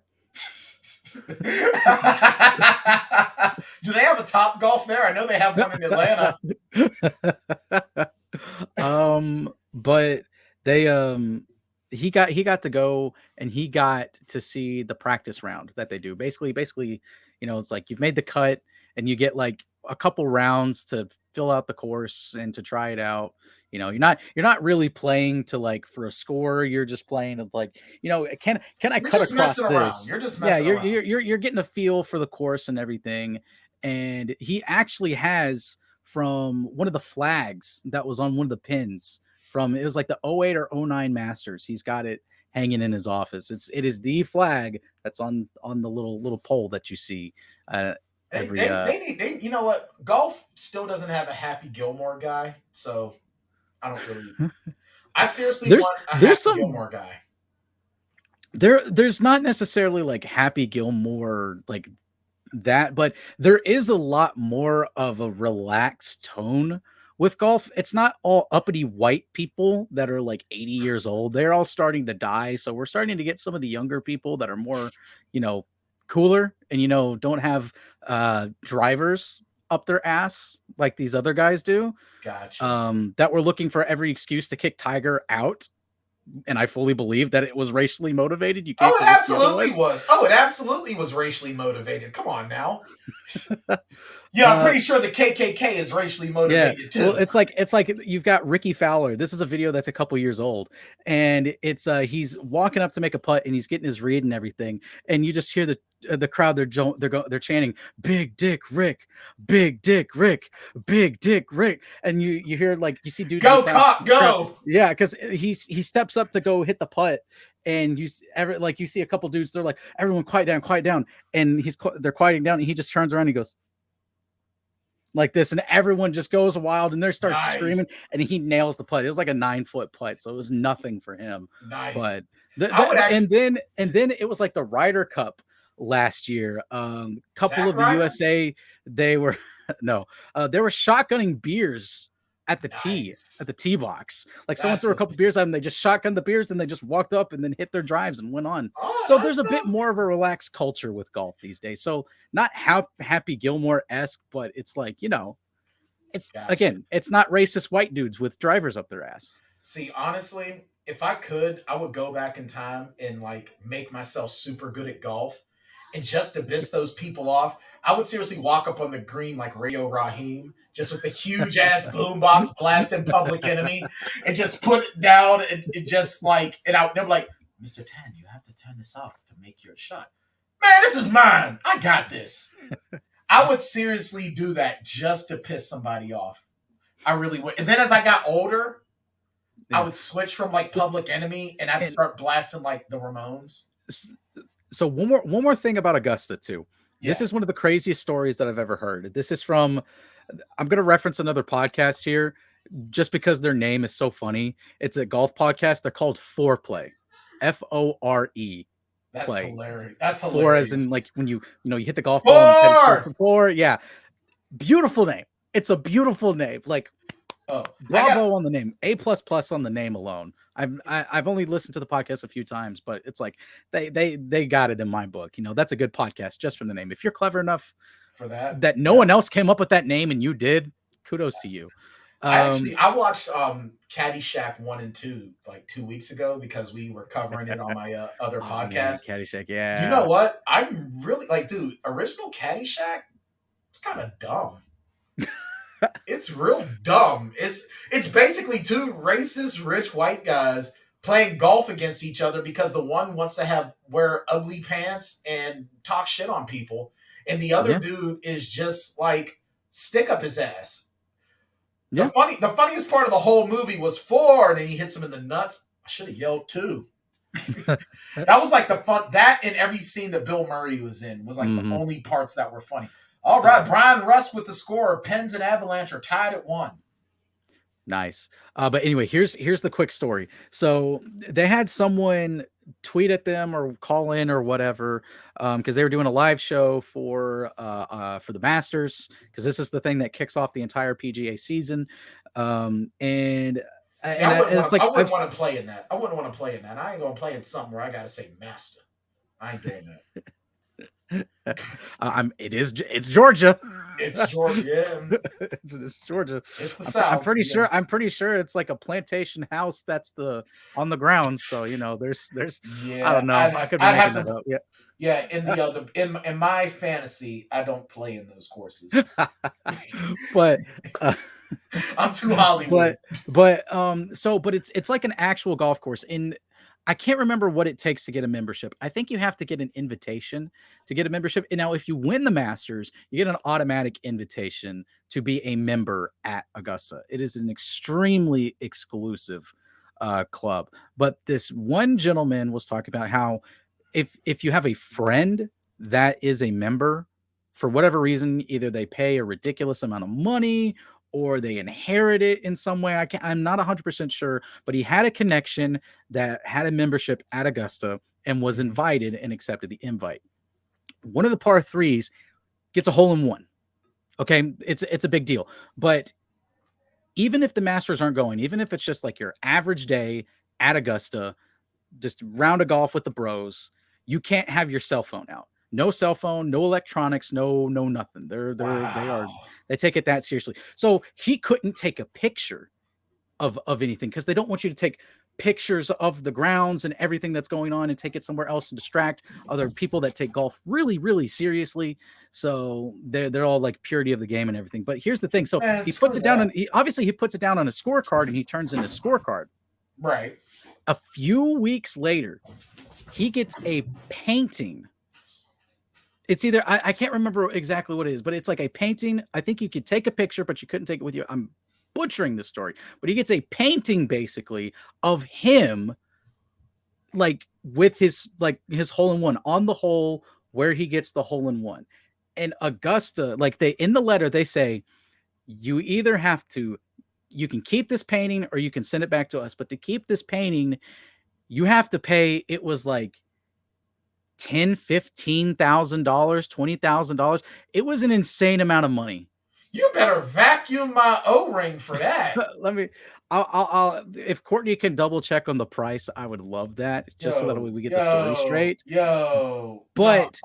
Do they have a Top Golf there? I know they have one in Atlanta. But they he got to go and he got to see the practice round that they do. Basically, you know, it's like you've made the cut and you get like a couple rounds to fill out the course and to try it out. You know, you're not really playing to like for a score. You're just playing to like, you know, can I cut across this? You're just messing around. You're getting a feel for the course and everything. And he actually has from one of the flags that was on one of the pins. It was like the 08 or 09 Masters. He's got it hanging in his office. It is the flag that's on the little pole that you see. You know what? Golf still doesn't have a Happy Gilmore guy, so I don't really. I seriously want a Happy Gilmore guy. There's not necessarily like Happy Gilmore like that, but there is a lot more of a relaxed tone. With golf, it's not all uppity white people that are like 80 years old. They're all starting to die. So we're starting to get some of the younger people that are more, you know, cooler and, you know, don't have drivers up their ass like these other guys do. Gotcha. That were looking for every excuse to kick Tiger out. And I fully believe that it was racially motivated. You can't. Oh, it absolutely was. Oh, it absolutely was racially motivated. Come on now. Yeah, I'm pretty sure the KKK is racially motivated too. Well, it's like you've got Ricky Fowler. This is a video that's a couple years old, and it's he's walking up to make a putt, and he's getting his read and everything, and you just hear the crowd. They're chanting "Big Dick Rick, Big Dick Rick, Big Dick Rick," and you hear like you see dudes go cock go. Yeah, because he steps up to go hit the putt. And you see a couple dudes, they're like, everyone quiet down. And they're quieting down. And he just turns around and he goes like this. And everyone just goes wild and they start screaming. And he nails the putt. It was like a 9-foot putt. So it was nothing for him. Nice. But and then it was like the Ryder Cup last year. Couple of the USA, they were shotgunning beers at the tee box. Like someone threw a couple beers at them, they just shotgunned the beers and they just walked up and then hit their drives and went on. So there's a bit more of a relaxed culture with golf these days. So not Happy Gilmore-esque, but it's like, you know, it's again, it's not racist white dudes with drivers up their ass. See, honestly, if I could, I would go back in time and like make myself super good at golf. And just to piss those people off, I would seriously walk up on the green like Radio Raheem, just with the huge ass boombox blasting Public Enemy, and just put it down and just like, and they're like, Mr. Tan, you have to turn this off to make your shot. Man, this is mine. I got this. I would seriously do that just to piss somebody off. I really would. And then as I got older, I would switch from like Public Enemy and I'd start blasting like the Ramones. So one more thing about Augusta too. Yeah. This is one of the craziest stories that I've ever heard. This is from, I'm going to reference another podcast here just because their name is so funny. It's a golf podcast. They're called Foreplay, F-O-R-E. That's play. Hilarious. That's hilarious. Four as in like when you hit the golf ball. Four. Yeah. Beautiful name. It's a beautiful name. Like, bravo on the name. A++ on the name alone. I've only listened to the podcast a few times, but it's like they got it in my book. You know, that's a good podcast just from the name. If you're clever enough for that no one else came up with that name and you did, kudos to you. I watched Caddyshack 1 and 2 like 2 weeks ago because we were covering it on my other podcast. Man, Caddyshack, yeah. You know what? I'm really like, dude, original Caddyshack, it's kind of dumb. It's real dumb. It's basically two racist rich white guys playing golf against each other because the one wants to wear ugly pants and talk shit on people, and the other dude is just like stick up his ass. Yeah. The funniest part of the whole movie was Four, and then he hits him in the nuts. I should have yelled too. That was like the fun. That and every scene that Bill Murray was in was like the only parts that were funny. All right, Brian Russ with the score. Pens and Avalanche are tied at 1. Nice. But anyway, here's the quick story. So they had someone tweet at them or call in or whatever, because they were doing a live show for the Masters, because this is the thing that kicks off the entire PGA season. I wouldn't want to play in that. I wouldn't want to play in that. I ain't gonna play in something where I gotta say master. I ain't doing that. It's Georgia. It's Georgia. Yeah. It's Georgia. It's the South. I'm pretty sure it's like a plantation house that's on the ground. So there's I don't know. I could be making that up. Yeah. Yeah, in my fantasy, I don't play in those courses. But I'm too Hollywood. But it's like an actual golf course. I can't remember what it takes to get a membership. I think you have to get an invitation to get a membership. And now if you win the Masters, you get an automatic invitation to be a member at Augusta. It is an extremely exclusive club. But this one gentleman was talking about how if you have a friend that is a member, for whatever reason, either they pay a ridiculous amount of money or they inherit it in some way. I'm not 100% sure, but he had a connection that had a membership at Augusta and was invited and accepted the invite. One of the par threes gets a hole in one. Okay, it's a big deal. But even if the Masters aren't going, even if it's just like your average day at Augusta, just round of golf with the bros, you can't have your cell phone out. No cell phone, no electronics, no nothing. They take it that seriously. So he couldn't take a picture of anything because they don't want you to take pictures of the grounds and everything that's going on and take it somewhere else and distract other people that take golf really, really seriously. So they're all like purity of the game and everything. But here's the thing. So he puts it down on he puts it down on a scorecard and he turns in a scorecard. Right. A few weeks later, he gets a painting. It's either I can't remember exactly what it is, but it's like a painting. I think you could take a picture, but you couldn't take it with you. I'm butchering the story, but he gets a painting basically of him like with his hole-in-one on the hole where he gets the hole-in-one. And Augusta, like in the letter they say you either have to, you can keep this painting or you can send it back to us, but to keep this painting you have to pay, it was like $10,000, $15,000, $20,000. It was an insane amount of money. You better vacuum my O-ring for that. I'll if Courtney can double check on the price, I would love that, just so that we get the story straight. But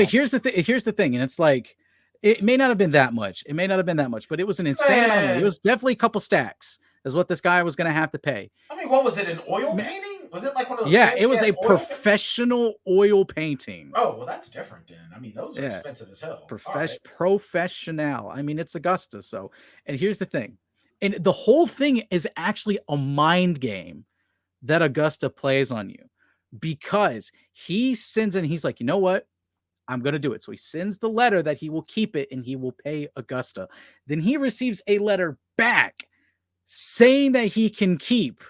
here's the thing, and it's like it may not have been that much. It may not have been that much, but it was an insane amount of money. It was definitely a couple stacks, is what this guy was going to have to pay. I mean, what was it? An oil painting? Was it like one of those? Yeah, it was a professional oil painting. Oh, well, that's different then. I mean, those are expensive as hell. Professional. I mean, it's Augusta. So, and here's the thing. And the whole thing is actually a mind game that Augusta plays on you, because he sends in, he's like, you know what? I'm going to do it. So he sends the letter that he will keep it and he will pay Augusta. Then he receives a letter back saying that he can keep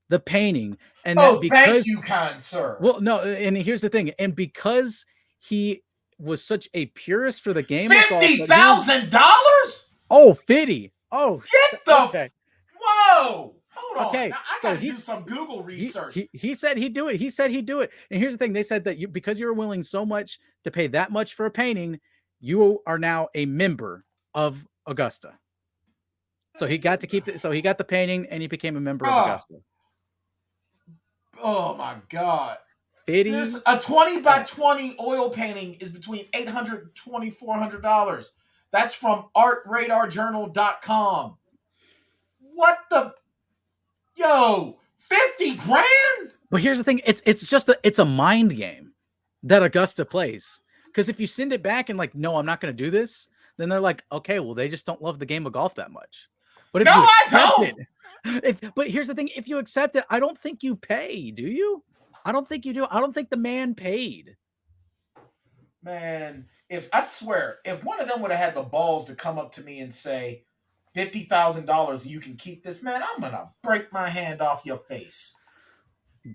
the painting. And thank you, kind sir. Well, no, and here's the thing. And because he was such a purist for the game, $50,000? Oh, 50. Oh, get the whoa. Hold on. Okay, now, I gotta do some Google research. He said he'd do it. He said he'd do it. And here's the thing. They said that because you were willing so much to pay that much for a painting, you are now a member of Augusta. So he got to keep it. So he got the painting and he became a member of Augusta. Oh my God. A 20 by 20 oil painting is between $800 and $2,400. That's from artradarjournal.com. What the? Yo, 50 grand? But here's the thing. It's a mind game that Augusta plays. Because if you send it back and like, no, I'm not going to do this, then they're like, okay, well, they just don't love the game of golf that much. But if no, I don't. But here's the thing. If you accept it, I don't think you pay, do you? I don't think you do. I don't think the man paid. Man, I swear, if one of them would have had the balls to come up to me and say, $50,000, you can keep this, man, I'm going to break my hand off your face.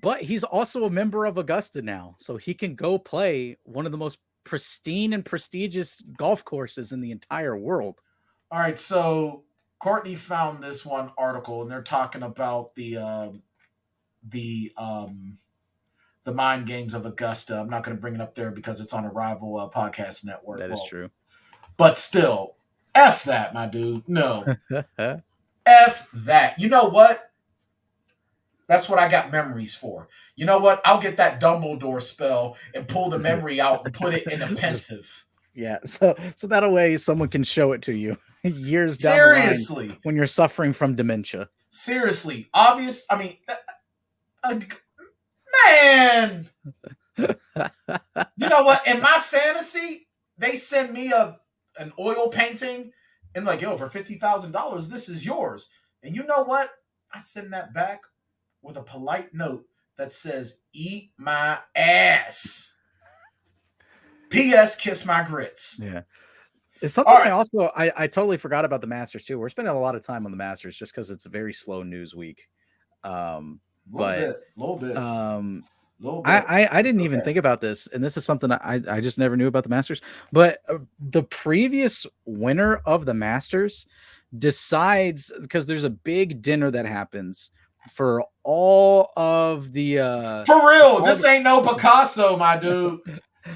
But he's also a member of Augusta now, so he can go play one of the most pristine and prestigious golf courses in the entire world. All right, so Courtney found this one article, and they're talking about the mind games of Augusta. I'm not going to bring it up there because it's on a rival podcast network. That is true. But still, F that, my dude. No. F that. You know what? That's what I got memories for. You know what? I'll get that Dumbledore spell and pull the memory out and put it in a pensive. Yeah, so that way someone can show it to you years down the line when you're suffering from dementia. Seriously. Obvious. I mean, man. You know what? In my fantasy, they send me an oil painting and like, yo, for $50,000, this is yours. And you know what? I send that back with a polite note that says, eat my ass. P.S. Kiss my grits. Yeah. It's something I totally forgot about the Masters too. We're spending a lot of time on the Masters just because it's a very slow news week. Little bit. I didn't even think about this, and this is something I just never knew about the Masters. But the previous winner of the Masters decides, because there's a big dinner that happens for all of the for real. This ain't no Picasso, my dude.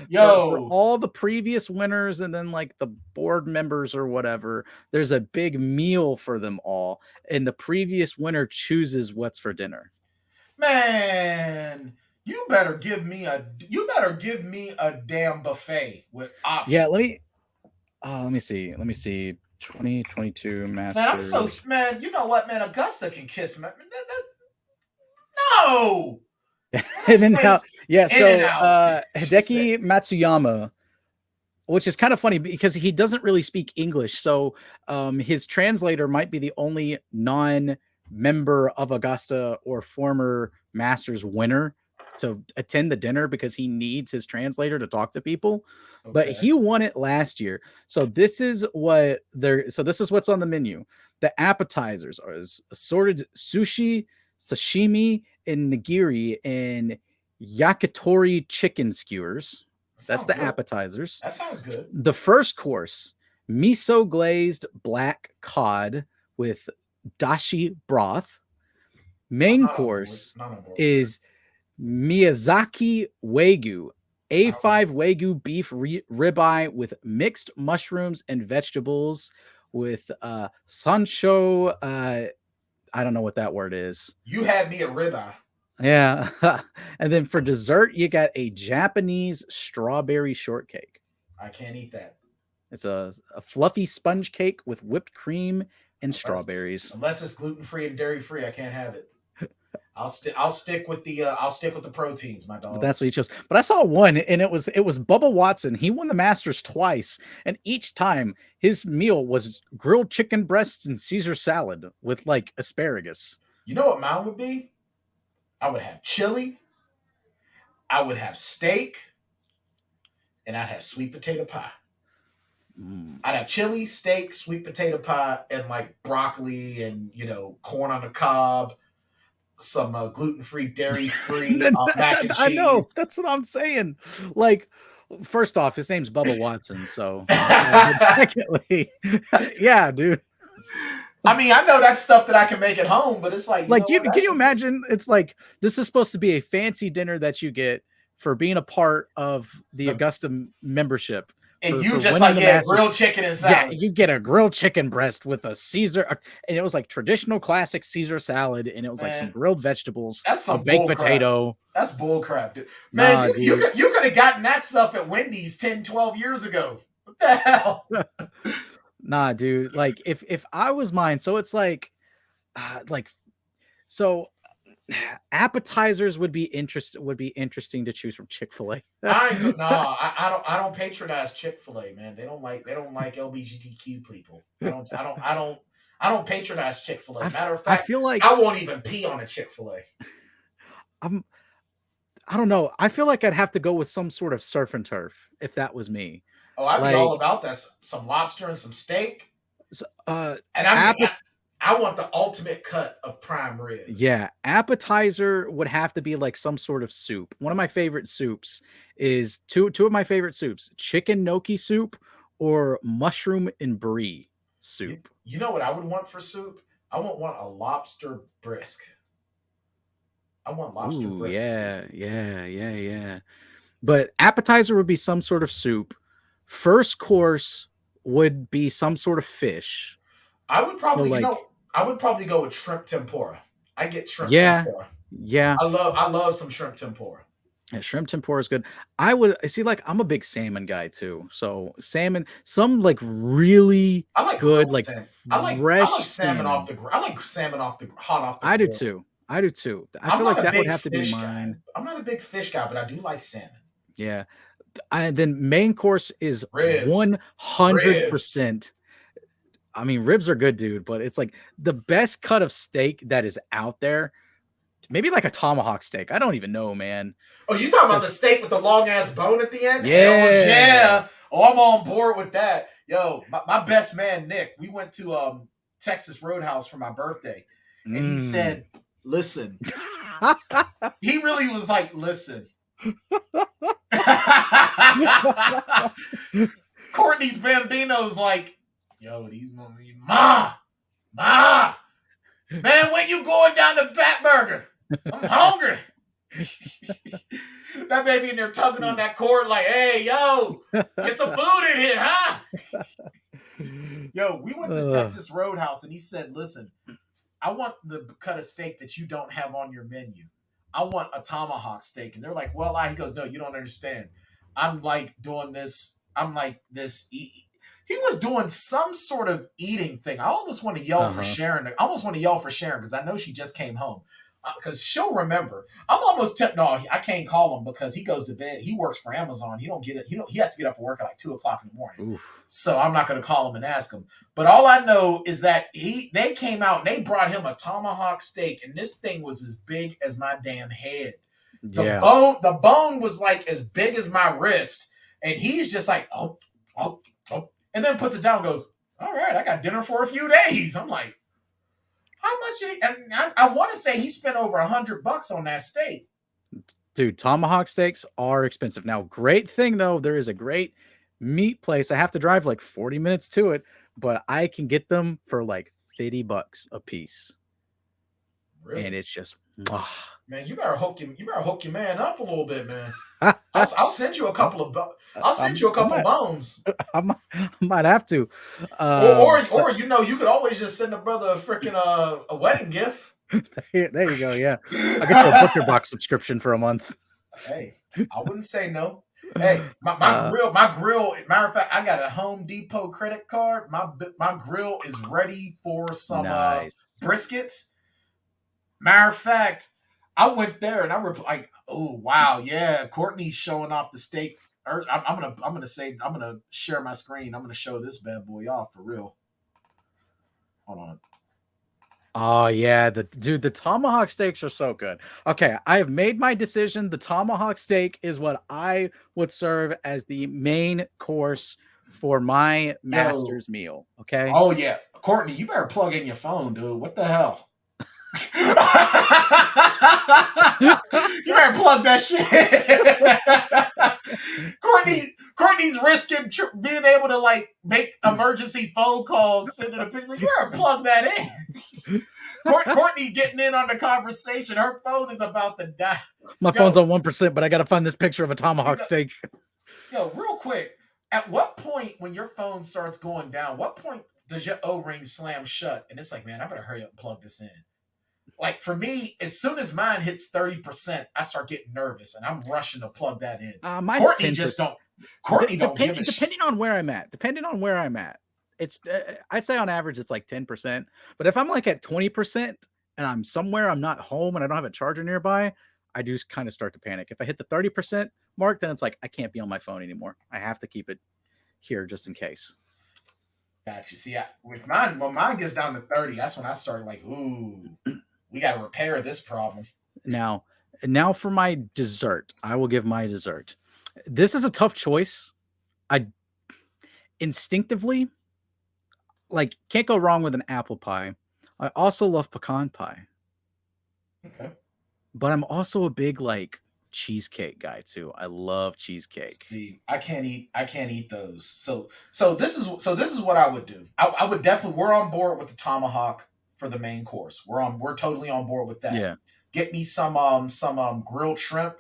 Yo, for all the previous winners and then like the board members or whatever, there's a big meal for them all, and the previous winner chooses what's for dinner. Man, you better better give me a damn buffet with options. Yeah, let me see. 2022 Man, I'm so Masters. man. You know what, man? Augusta can kiss me. No. And then now, yeah, In and so out. Hideki Matsuyama, which is kind of funny because he doesn't really speak English. So his translator might be the only non-member of Augusta or former Masters winner to attend the dinner because he needs his translator to talk to people. Okay. But he won it last year. So this is what's on the menu. The appetizers are assorted sushi, sashimi, and nigiri, and yakitori chicken skewers. That's the appetizers. That sounds good. The first course, miso glazed black cod with dashi broth. Main course is Miyazaki Wagyu, A5 Wagyu beef ribeye with mixed mushrooms and vegetables with sancho. I don't know what that word is. You had me a ribeye. Yeah. And then for dessert, you got a Japanese strawberry shortcake. I can't eat that. It's a fluffy sponge cake with whipped cream and strawberries. Unless it's gluten-free and dairy-free, I can't have it. I'll stick with the proteins, my dog. But that's what he chose. But I saw one, and it was Bubba Watson. He won the Masters twice, and each time his meal was grilled chicken breasts and Caesar salad with like asparagus. You know what mine would be? I would have chili, I would have steak, and I'd have sweet potato pie. I'd have chili, steak, sweet potato pie, and like broccoli and corn on the cob. Some gluten-free, dairy-free mac and cheese. I know. That's what I'm saying. Like, first off, his name's Bubba Watson. So, secondly, yeah, dude. I mean, I know that's stuff that I can make at home, but it's like, can you imagine? It's like this is supposed to be a fancy dinner that you get for being a part of the Augusta membership. And you just like, grilled chicken and salad. Yeah, you get a grilled chicken breast with a Caesar, and it was like traditional classic Caesar salad, and it was like some grilled vegetables, that's some baked potato. That's bull crap, dude. Man, you could have gotten that stuff at Wendy's 10, 12 years ago. What the hell? Nah, dude. Like if I was mine, so it's like appetizers would be interesting to choose from Chick-fil-A. I don't patronize Chick-fil-A, man. They don't like LGBTQ people. I don't patronize Chick-fil-A. Matter of fact, I feel like I won't even pee on a Chick-fil-A. I don't know. I feel like I'd have to go with some sort of surf and turf if that was me. Oh, I'd be all about that. Some lobster and some steak. And I want the ultimate cut of prime rib. Yeah, appetizer would have to be like some sort of soup. One of my favorite soups is two of my favorite soups: chicken gnocchi soup or mushroom and brie soup. You know what I would want for soup? I would want a lobster brisk. I want lobster brisk. Yeah. But appetizer would be some sort of soup. First course would be some sort of fish. I would probably, I would probably go with shrimp tempura. I get shrimp tempura. Yeah. I love some shrimp tempura. Yeah, shrimp tempura is good. I would see, like, I'm a big salmon guy too. So salmon, some like really good, like I like salmon off the grill. I like salmon hot off the grill. I do too. I feel like that would have to be mine. I'm not a big fish guy, but I do like salmon. Yeah. Then main course is 100%. I mean, ribs are good, dude, but it's like the best cut of steak that is out there. Maybe like a tomahawk steak. I don't even know, man. Oh, you talking about the steak with the long ass bone at the end? Yeah. Oh, I'm on board with that. Yo, my best man, Nick, we went to Texas Roadhouse for my birthday. And he said, listen. He really was like, listen. Courtney's Bambino's like, yo, these ma, man, when you going down to Fatburger? I'm hungry. That baby in there tugging on that cord like, hey, yo, get some food in here, huh? Yo, we went to Texas Roadhouse and he said, listen, I want the cut of steak that you don't have on your menu. I want a tomahawk steak. And they're like, well, he goes, no, you don't understand. I'm like doing this. I'm like this. He was doing some sort of eating thing. I almost want to yell for Sharon. I almost want to yell for Sharon because I know she just came home. Because she'll remember. I'm almost tempted. No, I can't call him because he goes to bed. He works for Amazon. He don't get it. He has to get up for work at like 2:00 in the morning. Oof. So I'm not going to call him and ask him. But all I know is that they came out and they brought him a tomahawk steak, and this thing was as big as my damn head. The bone was like as big as my wrist, and he's just like, oh, and then puts it down and goes, all right, I got dinner for a few days. I'm like, how much? I want to say he spent over $100 on that steak. Dude, tomahawk steaks are expensive. Now, great thing though, there is a great meat place. I have to drive like 40 minutes to it, but I can get them for like $50 a piece. Really? And it's just, man, you better hook your man up a little bit, man. I'll send you a couple of bones. I might have to. Or you could always just send a brother a freaking a wedding gift. There you go. Yeah, I'll get you a Booker Box subscription for a month. Hey, I wouldn't say no. Hey, my grill. Matter of fact, I got a Home Depot credit card. My grill is ready for some briskets. Matter of fact, I went there and I was like, oh wow, yeah, Courtney's showing off the steak. I'm gonna share my screen. I'm gonna show this bad boy off for real. Hold on. Oh yeah, the tomahawk steaks are so good. Okay, I have made my decision. The tomahawk steak is what I would serve as the main course for my master's meal. Okay. Oh yeah, Courtney, you better plug in your phone, dude. What the hell? You better plug that shit. Courtney's risking being able to like make emergency phone calls, sending a picture. You better plug that in. Courtney getting in on the conversation. Her phone is about to die. My phone's on 1%, but I got to find this picture of a tomahawk steak. Yo, real quick. At what point when your phone starts going down, what point does your O-ring slam shut? And it's like, man, I better hurry up and plug this in. Like for me, as soon as mine hits 30%, I start getting nervous and I'm rushing to plug that in. Courtney 10%. Just don't. Courtney don't give a shit. Depending on where I'm at, it's I'd say on average it's like 10%. But if I'm like at 20% and I'm somewhere, I'm not home and I don't have a charger nearby, I do kind of start to panic. If I hit the 30% mark, then it's like I can't be on my phone anymore. I have to keep it here just in case. Gotcha. See, when mine gets down to 30, that's when I start like, ooh. We got to repair this problem. Now for my dessert. I will give my dessert. This is a tough choice. I instinctively can't go wrong with an apple pie. I also love pecan pie. Okay. But I'm also a big cheesecake guy too. I love cheesecake. See, I can't eat those. So this is what I would do. I would definitely, we're on board with the tomahawk for the main course. We're totally on board with that. Yeah. Get me some grilled shrimp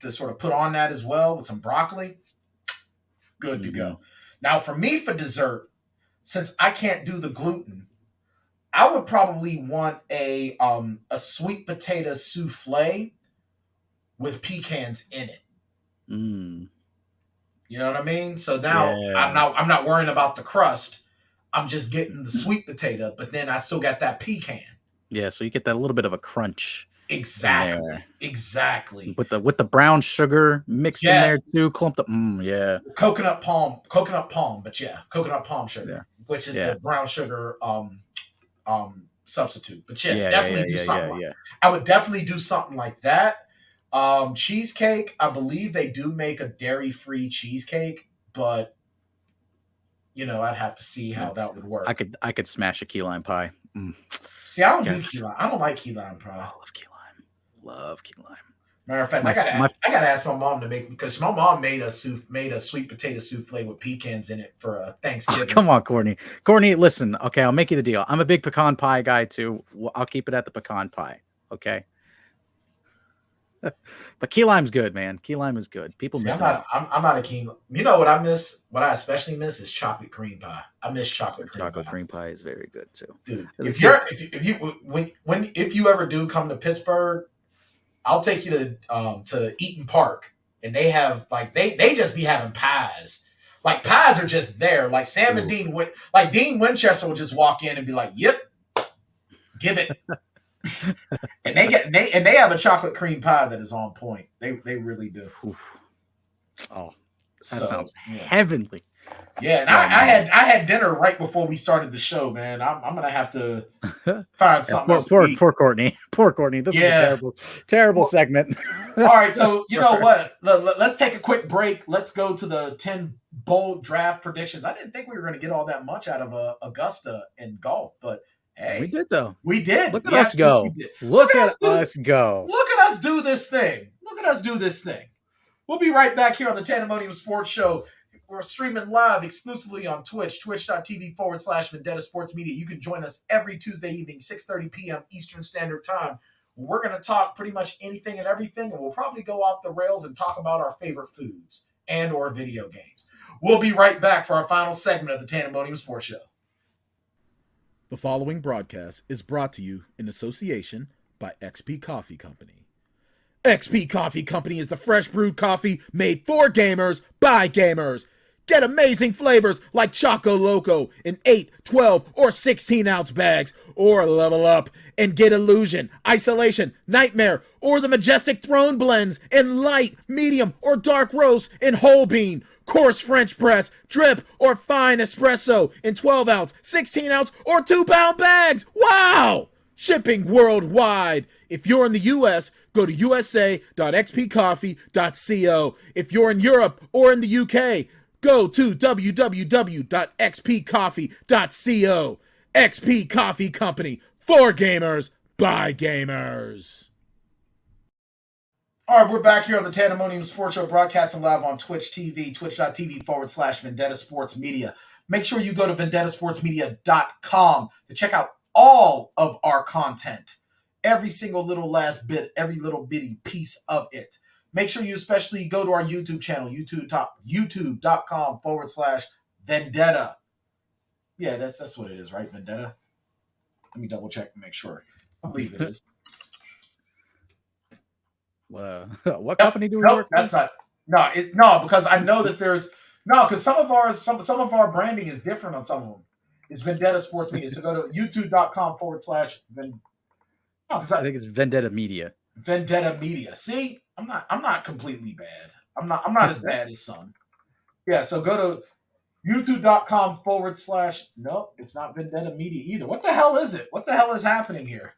to sort of put on that as well with some broccoli. Good to go. Now for me for dessert, since I can't do the gluten, I would probably want a sweet potato souffle with pecans in it. Mm. You know what I mean? So now I'm not worrying about the crust. I'm just getting the sweet potato, but then I still got that pecan. Yeah, so you get that little bit of a crunch. Exactly. With the brown sugar mixed in there too, clumped up. Yeah. Coconut palm, but coconut palm sugar, which is the brown sugar substitute. But definitely do something. I would definitely do something like that. Cheesecake, I believe they do make a dairy-free cheesecake, but I'd have to see how that would work. I could smash a key lime pie. See, I don't do key lime. I don't like key lime pie. I love key lime. Matter of fact, I gotta ask my mom to make, because my mom made a sweet potato souffle with pecans in it for Thanksgiving. Oh, come on, Courtney. Listen, okay, I'll make you the deal. I'm a big pecan pie guy too. I'll keep it at the pecan pie. Okay. But key lime's good, man. Key lime is good. People miss it. I'm not a key. You know what I miss? What I especially miss is chocolate cream pie. I miss chocolate cream pie. Chocolate cream pie is very good too. Dude, if you ever do come to Pittsburgh, I'll take you to Eaton Park, and they have like they just be having pies. Like pies are just there. Like Sam and Dean like Dean Winchester will just walk in and be like, "Yep, give it." And they have a chocolate cream pie that is on point. They really do. Oh, that sounds yeah. heavenly. Yeah, and I had dinner right before we started the show, man. I'm gonna have to find something else. Poor Courtney. Poor Courtney. This is a terrible segment. All right, so you know what? Let's take a quick break. Let's go to the 10 bold draft predictions. I didn't think we were going to get all that much out of Augusta in golf, but hey, we did though. We did. Look at us go. Look at us go. Look at us do this thing. Look at us do this thing. We'll be right back here on the Tanndemonium Sports Show. We're streaming live exclusively on Twitch, twitch.tv/Vendetta Sports Media. You can join us every Tuesday evening, 6:30 p.m. Eastern Standard Time. We're going to talk pretty much anything and everything, and we'll probably go off the rails and talk about our favorite foods and or video games. We'll be right back for our final segment of the Tanndemonium Sports Show. The following broadcast is brought to you in association by XP Coffee Company. XP Coffee Company is the fresh brewed coffee made for gamers by gamers. Get amazing flavors like Choco Loco in 8, 12, or 16-ounce bags. Or level up and get Illusion, Isolation, Nightmare, or the Majestic Throne blends in light, medium, or dark roast in whole bean, coarse French press, drip, or fine espresso in 12-ounce, 16-ounce, or 2-pound bags. Wow! Shipping worldwide. If you're in the U.S., go to usa.xpcoffee.co. If you're in Europe or in the UK, go to www.xpcoffee.co. XP Coffee Company, for gamers, by gamers. All right, we're back here on the Tanndemonium Sports Show, broadcasting live on Twitch TV, twitch.tv/Vendetta Sports Media. Make sure you go to vendettasportsmedia.com to check out all of our content. Every single little last bit, every little bitty piece of it. Make sure you especially go to our YouTube channel, youtube.com/Vendetta. Yeah, that's what it is, right? Vendetta. Let me double check and make sure. I believe it is. What company do we work with? That's not. No, because I know that there's because some of our branding is different on some of them. It's Vendetta Sports Media. So go to youtube.com/Vendetta. I think it's Vendetta Media. Vendetta Media. See, I'm not completely bad. I'm not as bad as some. Yeah, so go to youtube.com/ nope, it's not Vendetta Media either. What the hell is it? What the hell is happening here?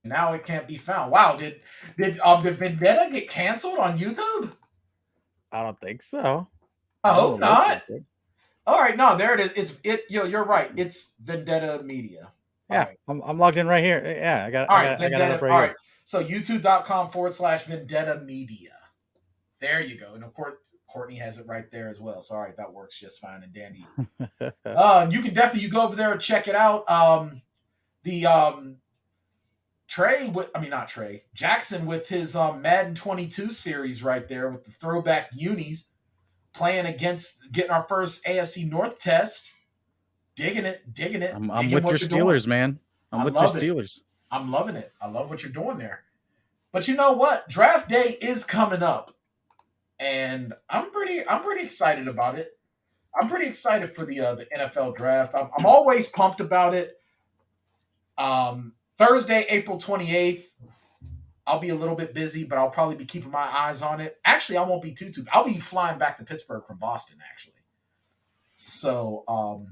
Now it can't be found. Wow, did Vendetta get canceled on YouTube? I don't think so. I hope not. All right, no, there it is. You're right. It's Vendetta Media. Yeah, right. I'm logged in right here. Yeah, I got. All right, Vendetta. I got it right all here. Right. So youtube.com/Vendetta Media. There you go. And of course, Courtney has it right there as well. So all right, that works just fine and dandy. You can definitely go over there and check it out. Jackson with his Madden 22 series right there with the throwback unis, playing against, getting our first AFC North test. Digging it. I'm with your Steelers, man. I'm with your Steelers. I'm loving it. I love what you're doing there. But you know what? Draft day is coming up, and I'm pretty excited about it. I'm pretty excited for the NFL draft. I'm always pumped about it. Thursday, April 28th, I'll be a little bit busy, but I'll probably be keeping my eyes on it. Actually, I won't be too. I'll be flying back to Pittsburgh from Boston, actually. So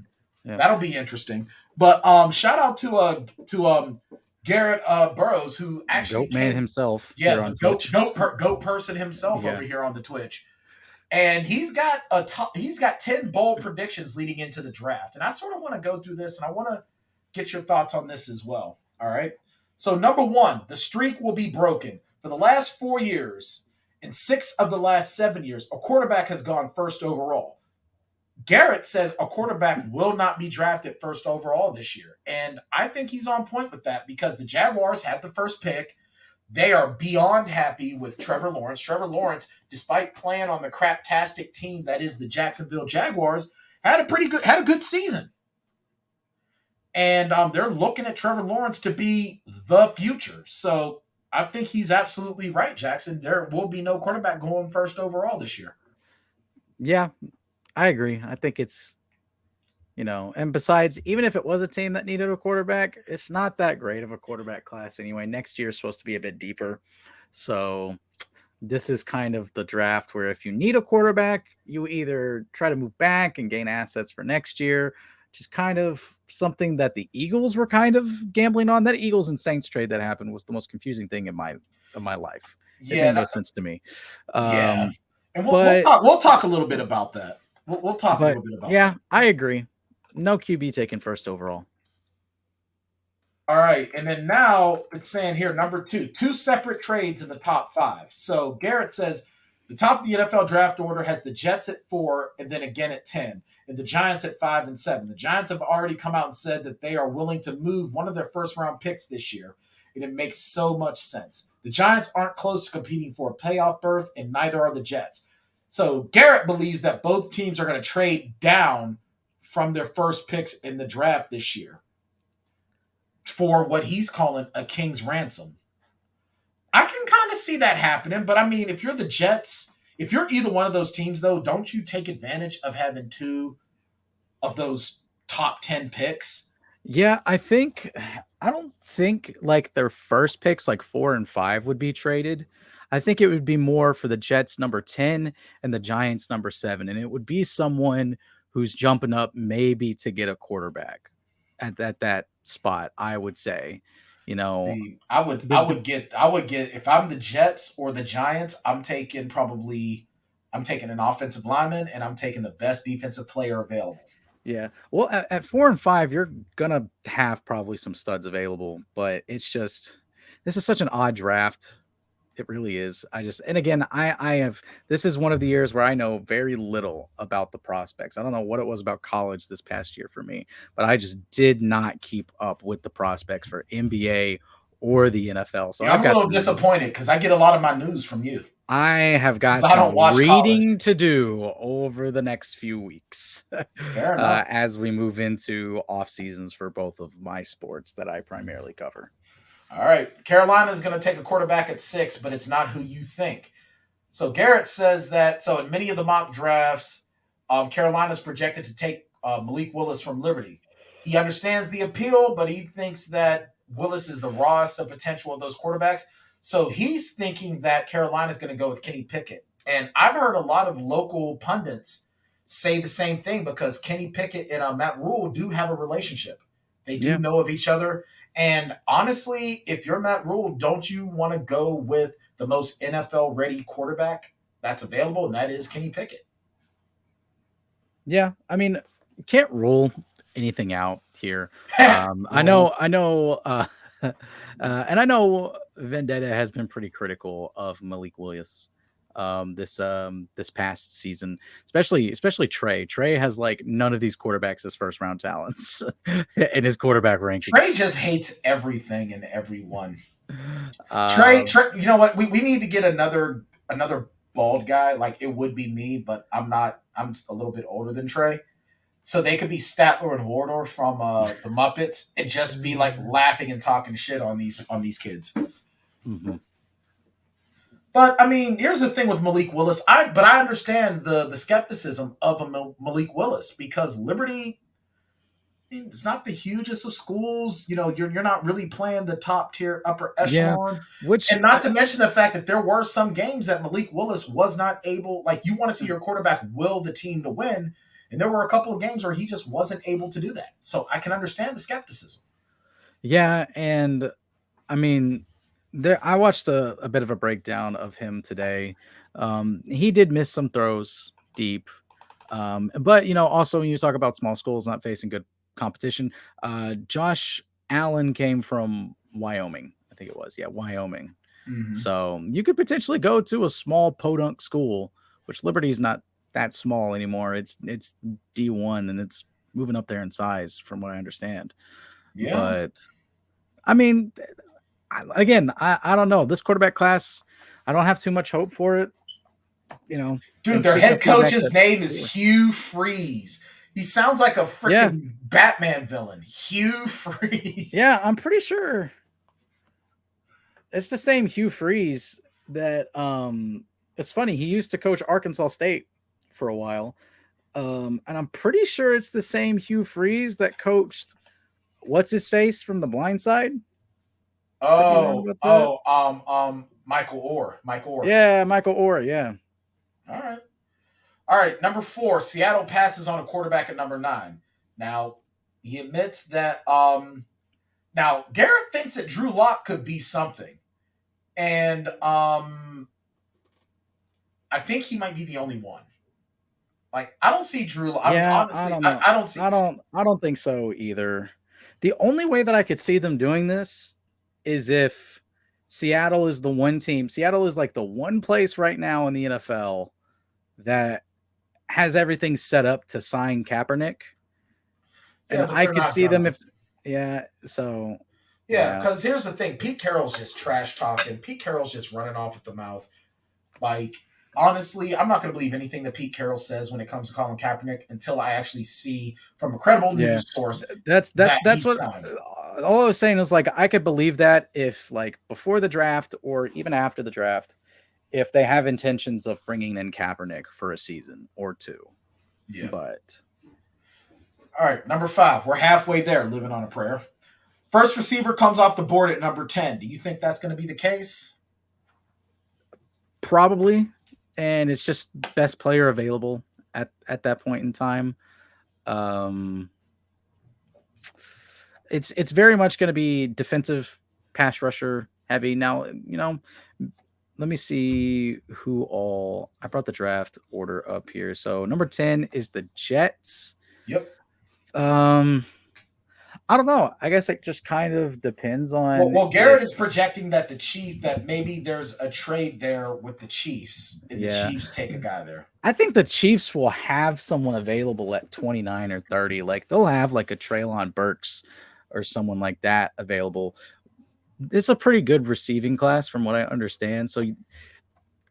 that'll be interesting. But shout out to Garrett Burrows, who actually Goat man himself. Yeah, the goat person himself over here on the Twitch. And he's got 10 bold predictions leading into the draft. And I sort of want to go through this, and I want to get your thoughts on this as well. All right. So number 1, the streak will be broken. For the last 4 years, in 6 of the last 7 years, a quarterback has gone first overall. Garrett says a quarterback will not be drafted first overall this year. And I think he's on point with that because the Jaguars have the first pick. They are beyond happy with Trevor Lawrence. Trevor Lawrence, despite playing on the craptastic team that is the Jacksonville Jaguars, had a good season. And they're looking at Trevor Lawrence to be the future. So I think he's absolutely right, Jackson. There will be no quarterback going first overall this year. Yeah, I agree. I think it's, and besides, even if it was a team that needed a quarterback, it's not that great of a quarterback class anyway. Next year is supposed to be a bit deeper. So this is kind of the draft where if you need a quarterback, you either try to move back and gain assets for next year, which is kind of something that the Eagles were kind of gambling on. That Eagles and Saints trade that happened was the most confusing thing in my life. It made no sense to me. Yeah. And we'll talk a little bit about that. We'll talk a little bit about that. Yeah, I agree. No QB taken first overall. All right. And then now it's saying here, number 2 separate trades in the top 5. So Garrett says the top of the NFL draft order has the Jets at 4 and then again at 10, and the Giants at 5 and 7. The Giants have already come out and said that they are willing to move one of their first-round picks this year, and it makes so much sense. The Giants aren't close to competing for a playoff berth, and neither are the Jets. So Garrett believes that both teams are going to trade down from their first picks in the draft this year for what he's calling a king's ransom. I can kind of see that happening, but I mean, if you're the Jets, if you're either one of those teams, though, don't you take advantage of having 2 of those top 10 picks? Yeah, I don't think like their first picks, like 4 and 5, would be traded. I think it would be more for the Jets number 10 and the Giants number 7, and it would be someone who's jumping up maybe to get a quarterback at that spot. I would say, See, I would get if I'm the Jets or the Giants, I'm taking an offensive lineman and I'm taking the best defensive player available. Yeah. Well, at 4 and 5, you're gonna have probably some studs available, but it's just, this is such an odd draft. It really is. And again, this is one of the years where I know very little about the prospects. I don't know what it was about college this past year for me, but I just did not keep up with the prospects for NBA or the NFL. So I'm a little disappointed because I get a lot of my news from you. I have got some reading to do over the next few weeks. Fair enough. As we move into off seasons for both of my sports that I primarily cover. All right. Carolina's going to take a quarterback at 6, but it's not who you think. So Garrett says that, so in many of the mock drafts, Carolina's projected to take Malik Willis from Liberty. He understands the appeal, but he thinks that Willis is the rawest of potential of those quarterbacks. So he's thinking that Carolina's going to go with Kenny Pickett. And I've heard a lot of local pundits say the same thing because Kenny Pickett and Matt Rule do have a relationship. They do know of each other. And honestly, if you're Matt Rule, don't you want to go with the most NFL-ready quarterback that's available, and that is Kenny Pickett? Yeah, I mean, you can't rule anything out here. I know, and I know Vendetta has been pretty critical of Malik Willis this past season, especially Trey. Trey has like none of these quarterbacks as first round talents in his quarterback ranking. Trey just hates everything and everyone. Trey, you know what? We need to get another bald guy. Like it would be me, but I'm not. I'm a little bit older than Trey. So they could be Statler and Wardor from the Muppets and just be like laughing and talking shit on these kids. Mm-hmm. But I mean, here's the thing with Malik Willis. I understand the skepticism of Malik Willis because Liberty, I mean, it's not the hugest of schools. You know, you're not really playing the top tier upper echelon. Yeah, and not to mention the fact that there were some games that Malik Willis was not able. Like you want to see your quarterback will the team to win. And there were a couple of games where he just wasn't able to do that. So I can understand the skepticism. Yeah, and I mean, I watched a bit of a breakdown of him today. He did miss some throws deep. But, you know, also when you talk about small schools not facing good competition, Josh Allen came from Wyoming. I think it was. Yeah, Wyoming. Mm-hmm. So you could potentially go to a small podunk school, which Liberty's not that small anymore. It's D1 and it's moving up there in size from what I understand. Yeah. But I mean, again, I don't know. This quarterback class, I don't have too much hope for it. You know, dude, their head coach's name is Hugh Freeze. He sounds like a freaking Batman villain. Hugh Freeze. Yeah, I'm pretty sure it's the same Hugh Freeze that it's funny, he used to coach Arkansas State for a while. And I'm pretty sure it's the same Hugh Freeze that coached what's his face from The Blind Side. Michael Orr. Yeah, Michael Orr, yeah. All right. Number 4, Seattle passes on a quarterback at number 9. Now, he admits that now Garrett thinks that Drew Lock could be something. And I think he might be the only one. Like, I don't see Drew Lock. Yeah, Honestly, I don't think so either. The only way that I could see them doing this is if Seattle is the one team. Seattle is like the one place right now in the NFL that has everything set up to sign Kaepernick. And I could see them if, so. Yeah, because here's the thing. Pete Carroll's just trash talking. Pete Carroll's just running off at the mouth. Like, honestly, I'm not going to believe anything that Pete Carroll says when it comes to Colin Kaepernick until I actually see from a credible news source. That's what all I was saying is, like, I could believe that if, like, before the draft or even after the draft, if they have intentions of bringing in Kaepernick for a season or two. Yeah. But all right, number 5. We're halfway there, living on a prayer. First receiver comes off the board at number 10. Do you think that's going to be the case? Probably. And it's just best player available at that point in time. It's very much going to be defensive pass rusher heavy. Now, let me see who all I brought the draft order up here. So number 10 is the Jets. Yep. I don't know. I guess it just kind of depends on. Well, Garrett is projecting that that maybe there's a trade there with the Chiefs, and the Chiefs take a guy there. I think the Chiefs will have someone available at 29 or 30. Like, they'll have like a Treylon Burks or someone like that available. It's a pretty good receiving class from what I understand. So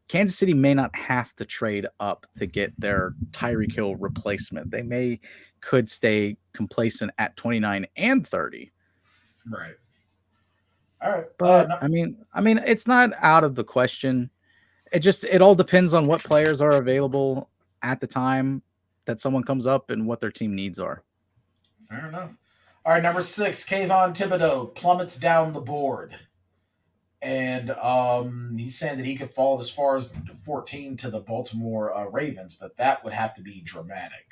Kansas City may not have to trade up to get their Tyreek Hill replacement. They could stay complacent at 29 and 30. Right. All right. But I mean, it's not out of the question. It all depends on what players are available at the time that someone comes up and what their team needs are. Fair enough. All right, number 6, Kayvon Thibodeau plummets down the board. And he's saying that he could fall as far as 14 to the Baltimore Ravens, but that would have to be dramatic.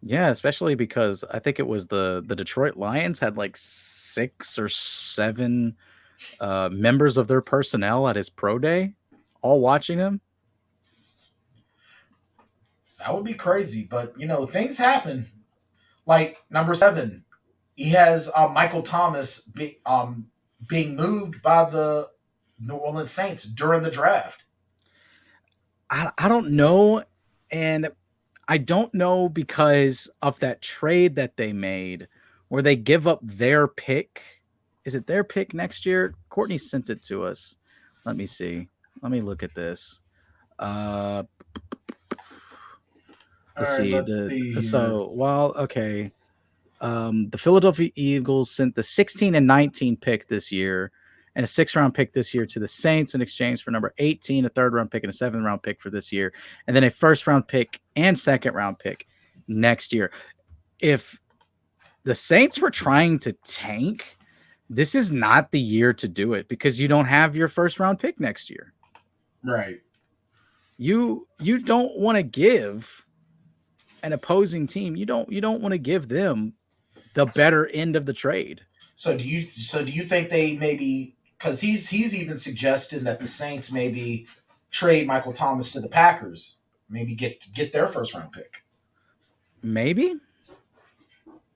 Yeah, especially because I think it was the Detroit Lions had like 6 or 7 members of their personnel at his pro day, all watching him. That would be crazy, but things happen. Like number 7, he has Michael Thomas being moved by the New Orleans Saints during the draft. I don't know, and I don't know because of that trade that they made where they give up their pick. Is it their pick next year? Courtney sent it to us. Let me see. Let me look at this. Let's see. The Philadelphia Eagles sent the 16 and 19 pick this year and a 6th-round pick this year to the Saints in exchange for number 18, a 3rd-round pick, and a 7th-round pick for this year, and then a 1st-round pick and 2nd-round pick next year. If the Saints were trying to tank, this is not the year to do it because you don't have your 1st-round pick next year. Right. You don't want to give an opposing team. You don't want to give them the better end of the trade. So do you think they maybe, because he's even suggesting that the Saints maybe trade Michael Thomas to the Packers, maybe get their 1st-round pick. Maybe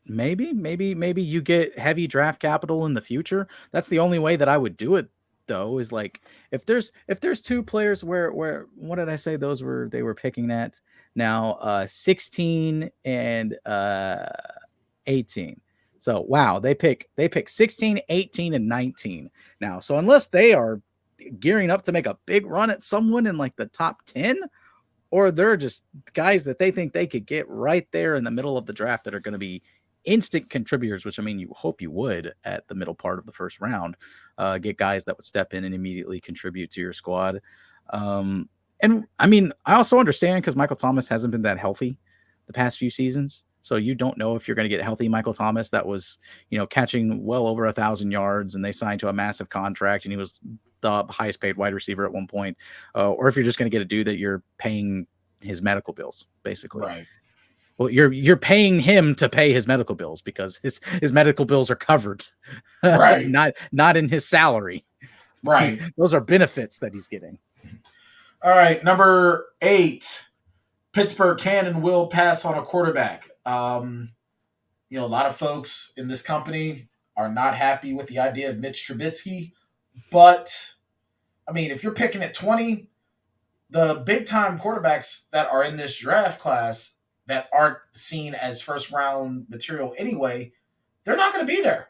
you get heavy draft capital in the future. That's the only way that I would do it, though, is like if there's 2 players where what did I say they were picking at now, 16 and 18. So wow, they pick 16, 18, and 19 now. So unless they are gearing up to make a big run at someone in like the top 10, or they're just guys that they think they could get right there in the middle of the draft that are going to be instant contributors, which I mean, you hope you would at the middle part of the first round, get guys that would step in and immediately contribute to your squad. And I mean, I also understand because Michael Thomas hasn't been that healthy the past few seasons. So you don't know if you're going to get healthy Michael Thomas that was, catching well over 1,000 yards and they signed to a massive contract and he was the highest paid wide receiver at one point, or if you're just going to get a dude that you're paying his medical bills, basically. Right. Well, you're paying him to pay his medical bills because his medical bills are covered, Right? not in his salary. Right. Those are benefits that he's getting. All right, number 8. Pittsburgh can and will pass on a quarterback. A lot of folks in this company are not happy with the idea of Mitch Trubisky, but I mean, if you're picking at 20, the big time quarterbacks that are in this draft class that aren't seen as first round material anyway, they're not going to be there.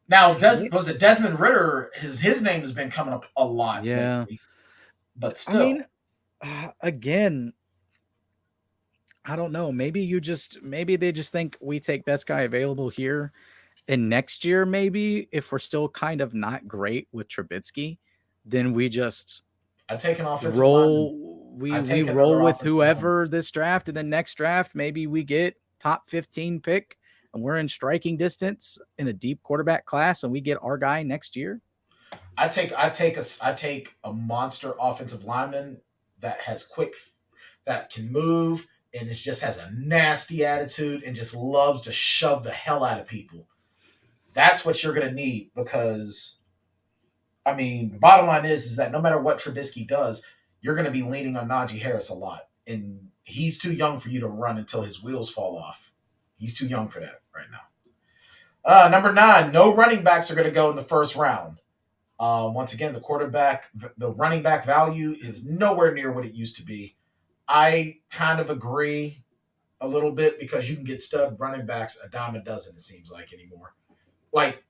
Now, was it Desmond Ridder? His name has been coming up a lot. Yeah. Lately, but still. I mean, again, I don't know. Maybe they just think we take best guy available here. And next year, maybe if we're still kind of not great with Trubisky, then we just I take an offensive roll. lineman. We roll with whoever this draft, and then next draft, maybe we get top 15 pick and we're in striking distance in a deep quarterback class and we get our guy next year. I take a monster offensive lineman that that can move and just has a nasty attitude and just loves to shove the hell out of people. That's what you're going to need because, I mean, the bottom line is that no matter what Trubisky does, you're going to be leaning on Najee Harris a lot. And he's too young for you to run until his wheels fall off. He's too young for that right now. Number 9, no running backs are going to go in the first round. Once again, the running back value is nowhere near what it used to be. I kind of agree a little bit because you can get stud running backs a dime a dozen, it seems like, anymore. Like,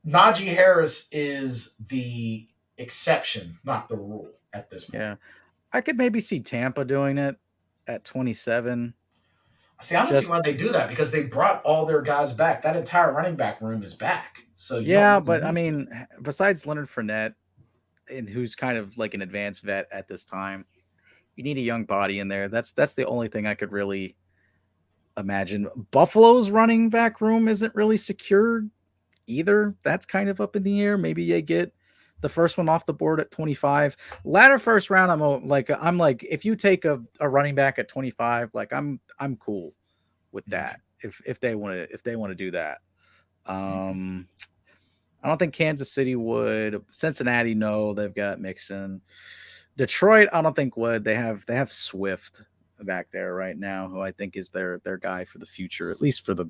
Najee Harris is the exception, not the rule at this point. Yeah. I could maybe see Tampa doing it at 27. See, I don't see why they do that because they brought all their guys back. That entire running back room is back. So yeah, but I mean, besides Leonard Fournette, and who's kind of like an advanced vet at this time, you need a young body in there. That's the only thing I could really imagine. Buffalo's running back room isn't really secured either. That's kind of up in the air. Maybe they get the first one off the board at 25. Latter first round, I'm like, if you take a running back at 25, like I'm cool with that. If they want to do that. I don't think Kansas City would. Cincinnati, no, they've got Mixon. Detroit, I don't think would. They have Swift back there right now, who I think is their guy for the future, at least for the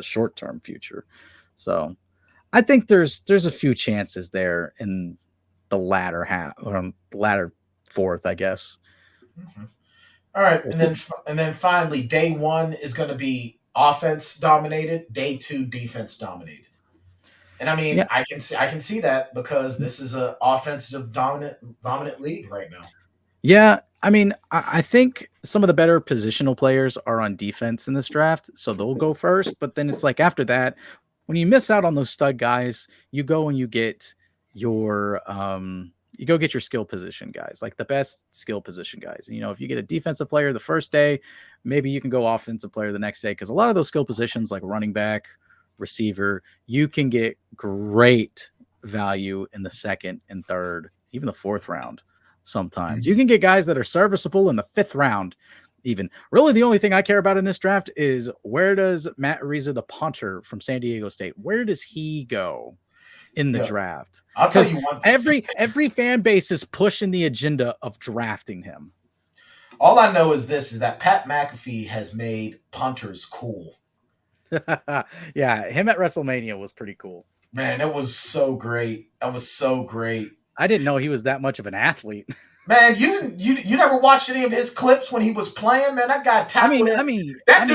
short-term future. So I think there's a few chances there in the latter half, or the latter fourth, I guess. Mm-hmm. All right, and then finally, day 1 is going to be offense dominated. Day 2, defense dominated. And I mean, yeah. I can see that because this is an offensive dominant league right now. Yeah, I mean, I think some of the better positional players are on defense in this draft, so they'll go first. But then it's like after that, when you miss out on those stud guys, you go and you get your skill position guys, like the best skill position guys. And, if you get a defensive player the first day, maybe you can go offensive player the next day because a lot of those skill positions like running back, receiver, you can get great value in the second and third, even the fourth round. Sometimes you can get guys that are serviceable in the 5th round. Even really, the only thing I care about in this draft is where does Matt Ariza, the punter from San Diego State, where does he go in the draft? I'll tell you one thing. Every fan base is pushing the agenda of drafting him. All I know is that Pat McAfee has made punters cool. Yeah, him at WrestleMania was pretty cool. Man, it was so great. That was so great. I didn't know he was that much of an athlete. Man, you never watched any of his clips when he was playing? Man, that guy tackled that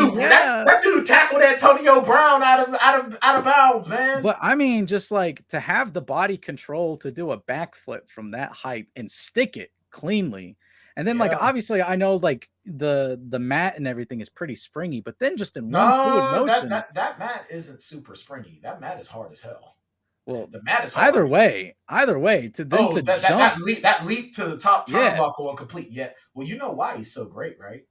dude tackled Antonio Brown out of bounds, man. But I mean, just like to have the body control to do a backflip from that height and stick it cleanly. And then like obviously I know like the mat and everything is pretty springy, but then just in one fluid No, motion. that mat isn't super springy. That mat is hard as hell. Well, the mat is hard. Either way, to jump. That leap to the top Yeah. turnbuckle and complete. Yeah. Well, you know why he's so great, right?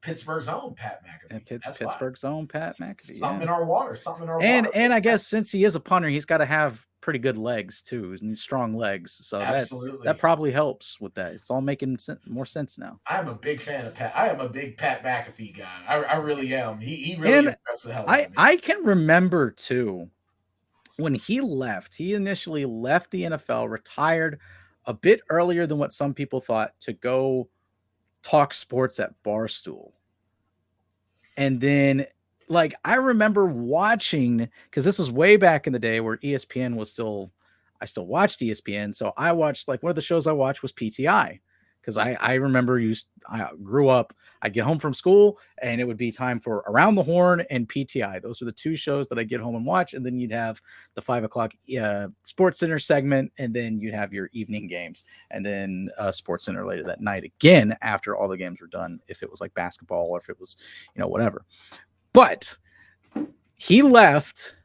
Pittsburgh's own Pat McAfee. And Pittsburgh's own Pat McAfee. Something in our water. And I guess since he is a punter, he's got to have pretty good legs too, and strong legs. So that probably helps with that. It's all making more sense now. I am a big fan of Pat. I am a big Pat McAfee guy. I really am. He really impressed the hell out of me. I can remember too when he left. He initially left the NFL, retired a bit earlier than what some people thought, to go talk sports at Barstool. And then, like, I remember watching, because this was way back in the day where ESPN was I still watched ESPN. So I watched, like, one of the shows I watched was PTI. Because I remember I grew up, I'd get home from school and it would be time for Around the Horn and PTI. Those were the two shows that I'd get home and watch. And then you'd have the 5 o'clock Sports Center segment. And then you'd have your evening games. And then Sports Center later that night again, after all the games were done, if it was like basketball or if it was, whatever. But he left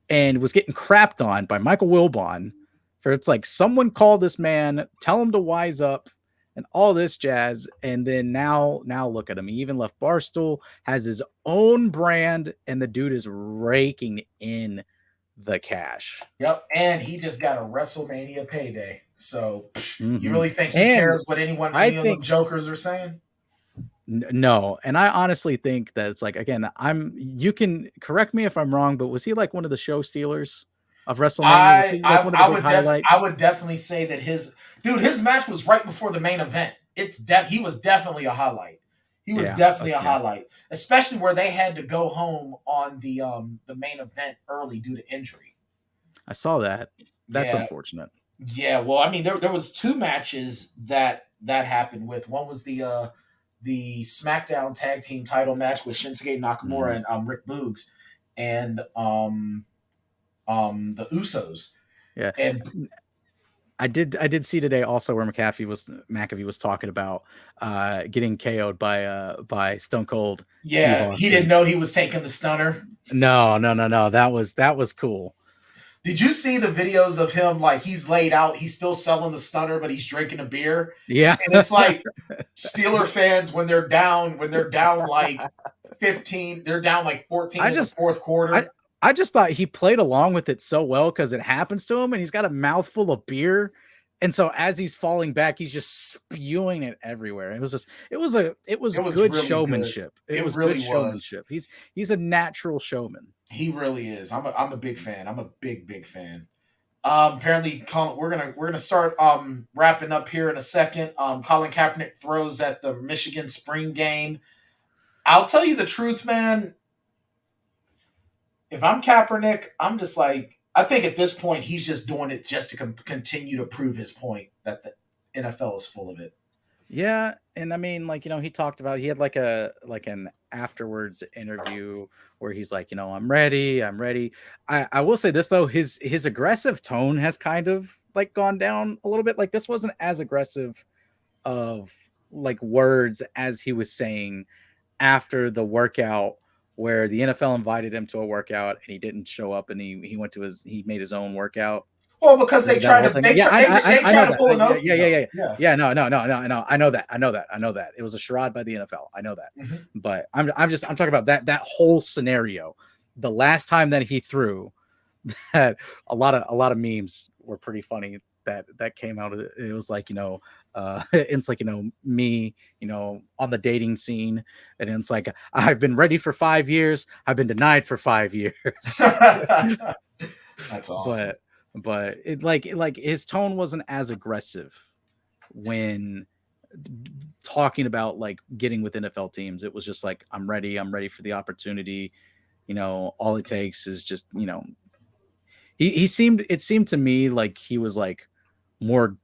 and was getting crapped on by Michael Wilbon for, it's like, someone called this man, tell him to wise up, and all this jazz. And then now look at him. He even left Barstool, has his own brand, and the dude is raking in the cash. Yep. And he just got a WrestleMania payday. So you really think he cares what any of them jokers are saying? No. And I honestly think that it's like, again, you can correct me if I'm wrong, but was he like one of the show stealers of WrestleMania? I would definitely say that his match was right before the main event. He was definitely a highlight. He was definitely a highlight, especially where they had to go home on the main event early due to injury. I saw that. That's unfortunate. Yeah, well, I mean, there was 2 matches that happened with. One was the SmackDown Tag Team Title match with Shinsuke Nakamura and Rick Boogs, and the Usos. Yeah. And I did see today also where McAfee was talking about getting KO'd by Stone Cold. Yeah, he didn't know he was taking the stunner. No. That was cool. Did you see the videos of him, like, he's laid out, he's still selling the stunner, but he's drinking a beer? Yeah. And it's like Steeler fans when they're down like 15, they're down like 14 in the fourth quarter. I just thought he played along with it so well because it happens to him and he's got a mouthful of beer. And so as he's falling back, he's just spewing it everywhere. It was good really showmanship. Good. It was really good showmanship. He's a natural showman. He really is. I'm a big fan. I'm a big fan. Apparently, we're gonna start wrapping up here in a second. Colin Kaepernick throws at the Michigan spring game. I'll tell you the truth, man. If I'm Kaepernick, I'm just like, I think at this point he's just doing it just to continue to prove his point that the NFL is full of it. Yeah, and I mean, like, he talked about, he had like an afterwards interview where he's like, I'm ready. I will say this though, his aggressive tone has kind of like gone down a little bit. Like, this wasn't as aggressive of like words as he was saying after the workout, where the NFL invited him to a workout and he didn't show up, and he made his own workout. Well, because they tried to pull an Okie. Yeah. No. I know that. It was a charade by the NFL. I know that. Mm-hmm. But I'm talking about that whole scenario. The last time that he threw, that a lot of memes were pretty funny that came out of it. It was like, it's like, me, on the dating scene, and it's like, I've been ready for 5 years. I've been denied for 5 years. That's awesome. But it like his tone wasn't as aggressive when talking about like getting with NFL teams. It was just like, I'm ready for the opportunity. All it takes is just, it seemed to me like he was like more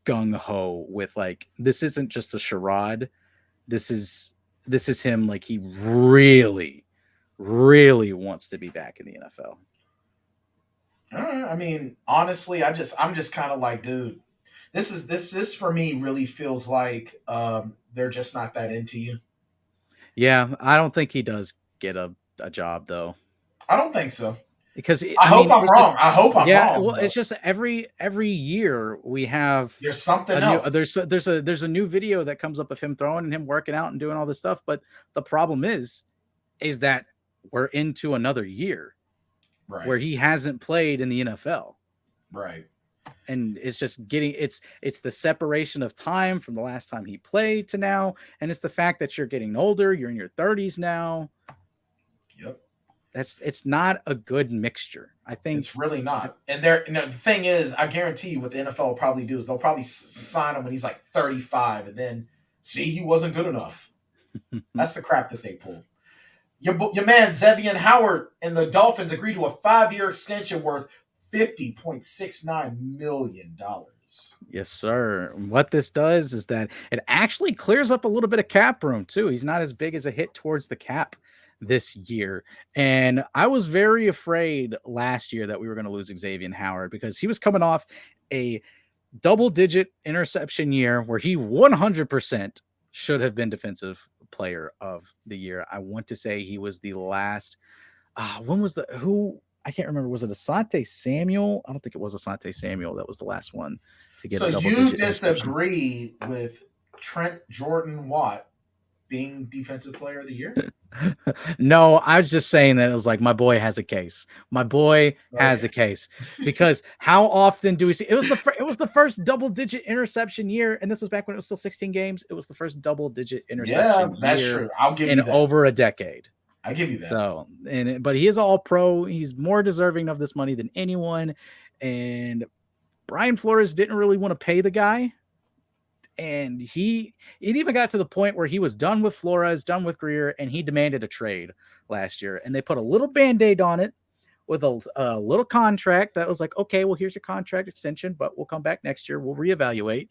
gung-ho with like, this isn't just a charade. This is him. Like, he really, really wants to be back in the NFL. I mean, honestly, I'm just kind of like, dude, This for me really feels like they're just not that into you. Yeah, I don't think he does get a job though. I don't think so. Because I hope I'm wrong. I hope I'm wrong. Well, it's just every year we have there's something else. There's a new video that comes up of him throwing and him working out and doing all this stuff. But the problem is that we're into another year where he hasn't played in the NFL. Right. And it's just it's the separation of time from the last time he played to now. And it's the fact that you're getting older. You're in your 30s now. Yep. It's not a good mixture. I think it's really not. And the thing is, I guarantee you what the NFL will probably do is they'll probably sign him when he's like 35 and then see he wasn't good enough. That's the crap that they pull. Your man Xavier Howard and the Dolphins agreed to a 5-year extension worth $50.69 million. Yes, sir. What this does is that it actually clears up a little bit of cap room too. He's not as big as a hit towards the cap this year. And I was very afraid last year that we were going to lose Xavier Howard because he was coming off a double-digit interception year where he 100% should have been defensive player of the year. I want to say he was the last when was I can't remember. Was it Asante Samuel? I don't think it was Asante Samuel. That was the last one to get a double-digit. So you disagree with Trent Jordan Watt being defensive player of the year? No, I was just saying that it was like my boy has a case. My boy has a case because how often do we see? It was the first double-digit interception year, and this was back when it was still 16 games. It was the first double-digit interception that's year true. I'll give you that. Over a decade. I give you that. So, but he is all pro. He's more deserving of this money than anyone. And Brian Flores didn't really want to pay the guy. And it even got to the point where he was done with Flores, done with Greer, and he demanded a trade last year. And they put a little Band-Aid on it with a little contract that was like, okay, well, here's your contract extension, but we'll come back next year. We'll reevaluate.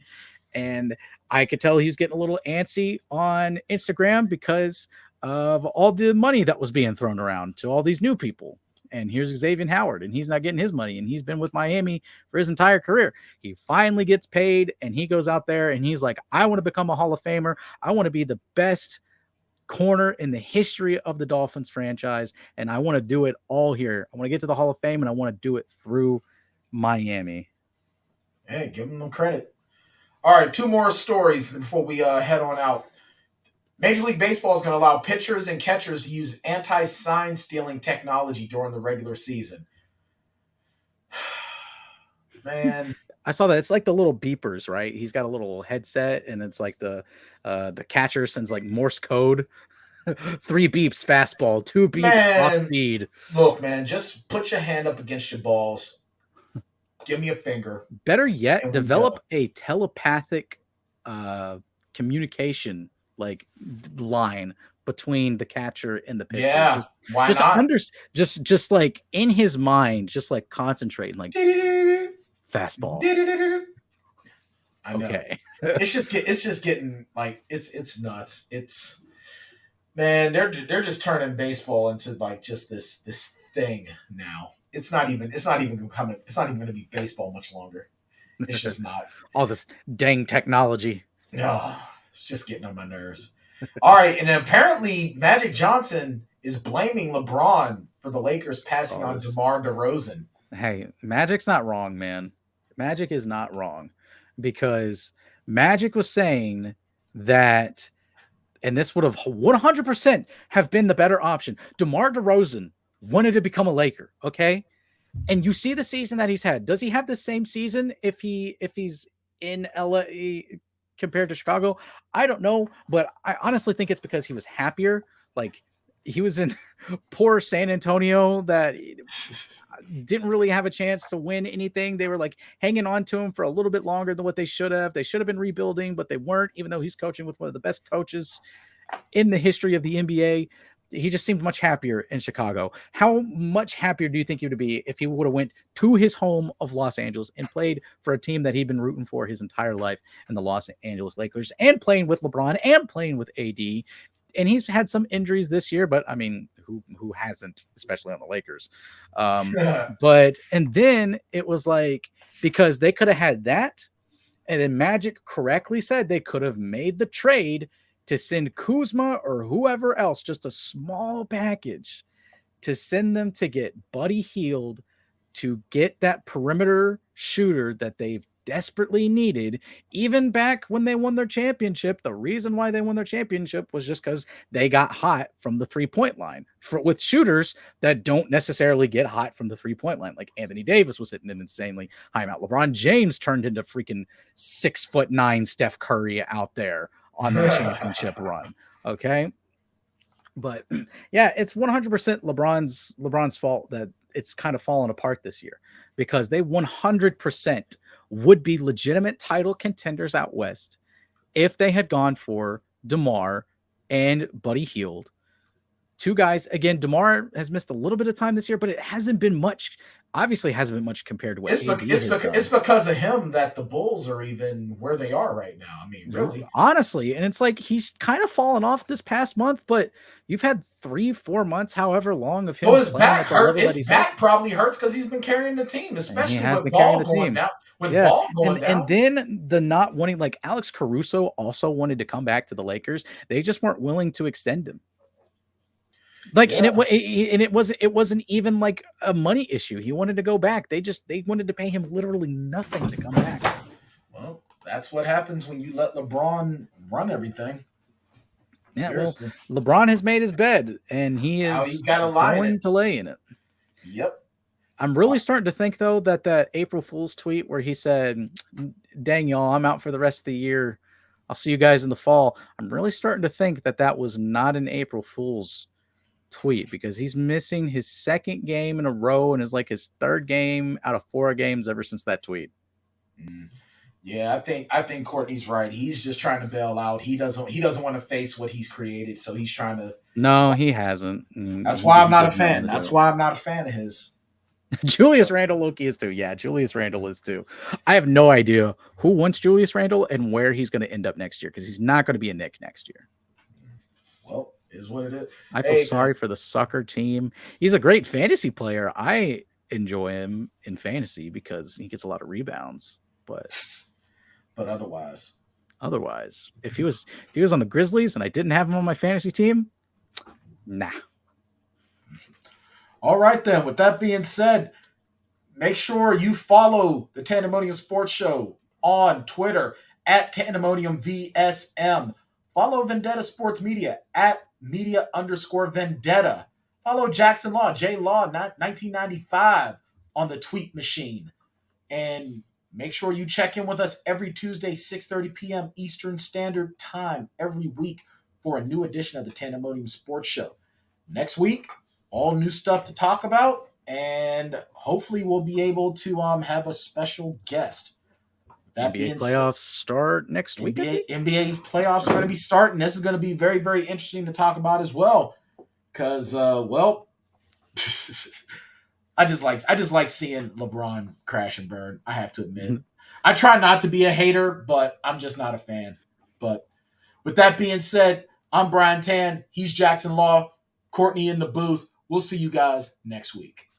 And I could tell he was getting a little antsy on Instagram because of all the money that was being thrown around to all these new people. And here's Xavier Howard, and he's not getting his money, and he's been with Miami for his entire career. He finally gets paid, and he goes out there, and he's like, I want to become a Hall of Famer. I want to be the best corner in the history of the Dolphins franchise, and I want to do it all here. I want to get to the Hall of Fame, and I want to do it through Miami. Hey, give him credit. All right, 2 more stories before we head on out. Major League Baseball is going to allow pitchers and catchers to use anti-sign stealing technology during the regular season. Man. I saw that. It's like the little beepers, right? He's got a little headset, and it's like the catcher sends like Morse code. 3 beeps fastball, 2 beeps off speed. Look, man, just put your hand up against your balls. Give me a finger. Better yet, develop a telepathic communication like line between the catcher and the pitcher. Yeah, why not? Just like in his mind, just like concentrating, like fastball. I know. Okay. it's just getting like it's nuts. It's man, they're just turning baseball into like just this thing now. It's not even going to be baseball much longer. It's just not. All this dang technology. No. It's just getting on my nerves. All right, and apparently Magic Johnson is blaming LeBron for the Lakers passing on DeMar DeRozan. Hey, Magic's not wrong, man. Magic is not wrong because Magic was saying that, and this would have 100% have been the better option. DeMar DeRozan wanted to become a Laker, okay? And you see the season that he's had. Does he have the same season if he's in LA compared to Chicago? I don't know, but I honestly think it's because he was happier. Like he was in poor San Antonio that didn't really have a chance to win anything. They were like hanging on to him for a little bit longer than what they should have. They should have been rebuilding, but they weren't, even though he's coaching with one of the best coaches in the history of the NBA. He just seemed much happier in Chicago. How much happier do you think he would be if he would have went to his home of Los Angeles and played for a team that he'd been rooting for his entire life in the Los Angeles Lakers, and playing with LeBron and playing with AD? And he's had some injuries this year, but I mean, who hasn't, especially on the Lakers? But then it was like, because they could have had that, And then Magic correctly said they could have made the trade to send Kuzma or whoever else, just a small package to send them to get Buddy Hield, to get that perimeter shooter that they've desperately needed. Even back when they won their championship, the reason why they won their championship was just because they got hot from the 3-point line with shooters that don't necessarily get hot from the 3-point line. Like Anthony Davis was hitting an insanely high amount. LeBron James turned into freaking 6'9" Steph Curry out there on the championship run. Okay. But yeah, it's 100% LeBron's fault that it's kind of fallen apart this year, because they 100% would be legitimate title contenders out west if they had gone for DeMar and Buddy Hield. Two guys. Again, DeMar has missed a little bit of time this year, but it hasn't been much. Obviously, hasn't been much compared to what it's because of him that the Bulls are even where they are right now. I mean, really, honestly, and it's like he's kind of fallen off this past month, but you've had 3-4 months, however long, of him. Oh, his back hurt. His back probably hurts because he's been carrying the team, especially with ball going down. Ball going down. And then the not wanting, like Alex Caruso also wanted to come back to the Lakers. They just weren't willing to extend him. Like, yeah. and it wasn't even like a money issue. He wanted to go back. They wanted to pay him literally nothing to come back. Well, that's what happens when you let LeBron run everything. Yeah, seriously. Well, LeBron has made his bed, and he's got going to lay in it. Yep. I'm really starting to think, though, that April Fool's tweet where he said, "Dang y'all, I'm out for the rest of the year. I'll see you guys in the fall." I'm really starting to think that was not an April Fool's tweet, because he's missing his second game in a row and is like his third game out of 4 games ever since that tweet. Yeah, I think Courtney's right. He's just trying to bail out. He doesn't want to face what he's created, so he's trying to. No, he hasn't. That's why I'm not a fan. That's why I'm not a fan of his. Julius Randle Loki is too. Yeah, Julius Randle is too. I have no idea who wants Julius Randle and where he's going to end up next year, because he's not going to be a Knick next year. Well, is what it is. I feel sorry for the sucker team. He's a great fantasy player. I enjoy him in fantasy because he gets a lot of rebounds. But otherwise, if he was on the Grizzlies and I didn't have him on my fantasy team, nah. All right, then. With that being said, make sure you follow the Tanndemonium Sports Show on Twitter at @TanndemoniumVSM. Follow Vendetta Sports Media at @media_Vendetta. Follow Jackson Law, J Law 1995 on the tweet machine. And make sure you check in with us every Tuesday, 6:30 p.m. Eastern Standard Time every week for a new edition of the Tanndemonium Sports Show. Next week, all new stuff to talk about, and hopefully we'll be able to have a special guest. That NBA playoffs start next week. NBA playoffs are going to be starting. This is going to be very, very interesting to talk about as well, because I just like seeing LeBron crash and burn. I have to admit, I try not to be a hater, but I'm just not a fan. But with that being said, I'm Brian Tann. He's Jackson Law. Courtney in the booth. We'll see you guys next week.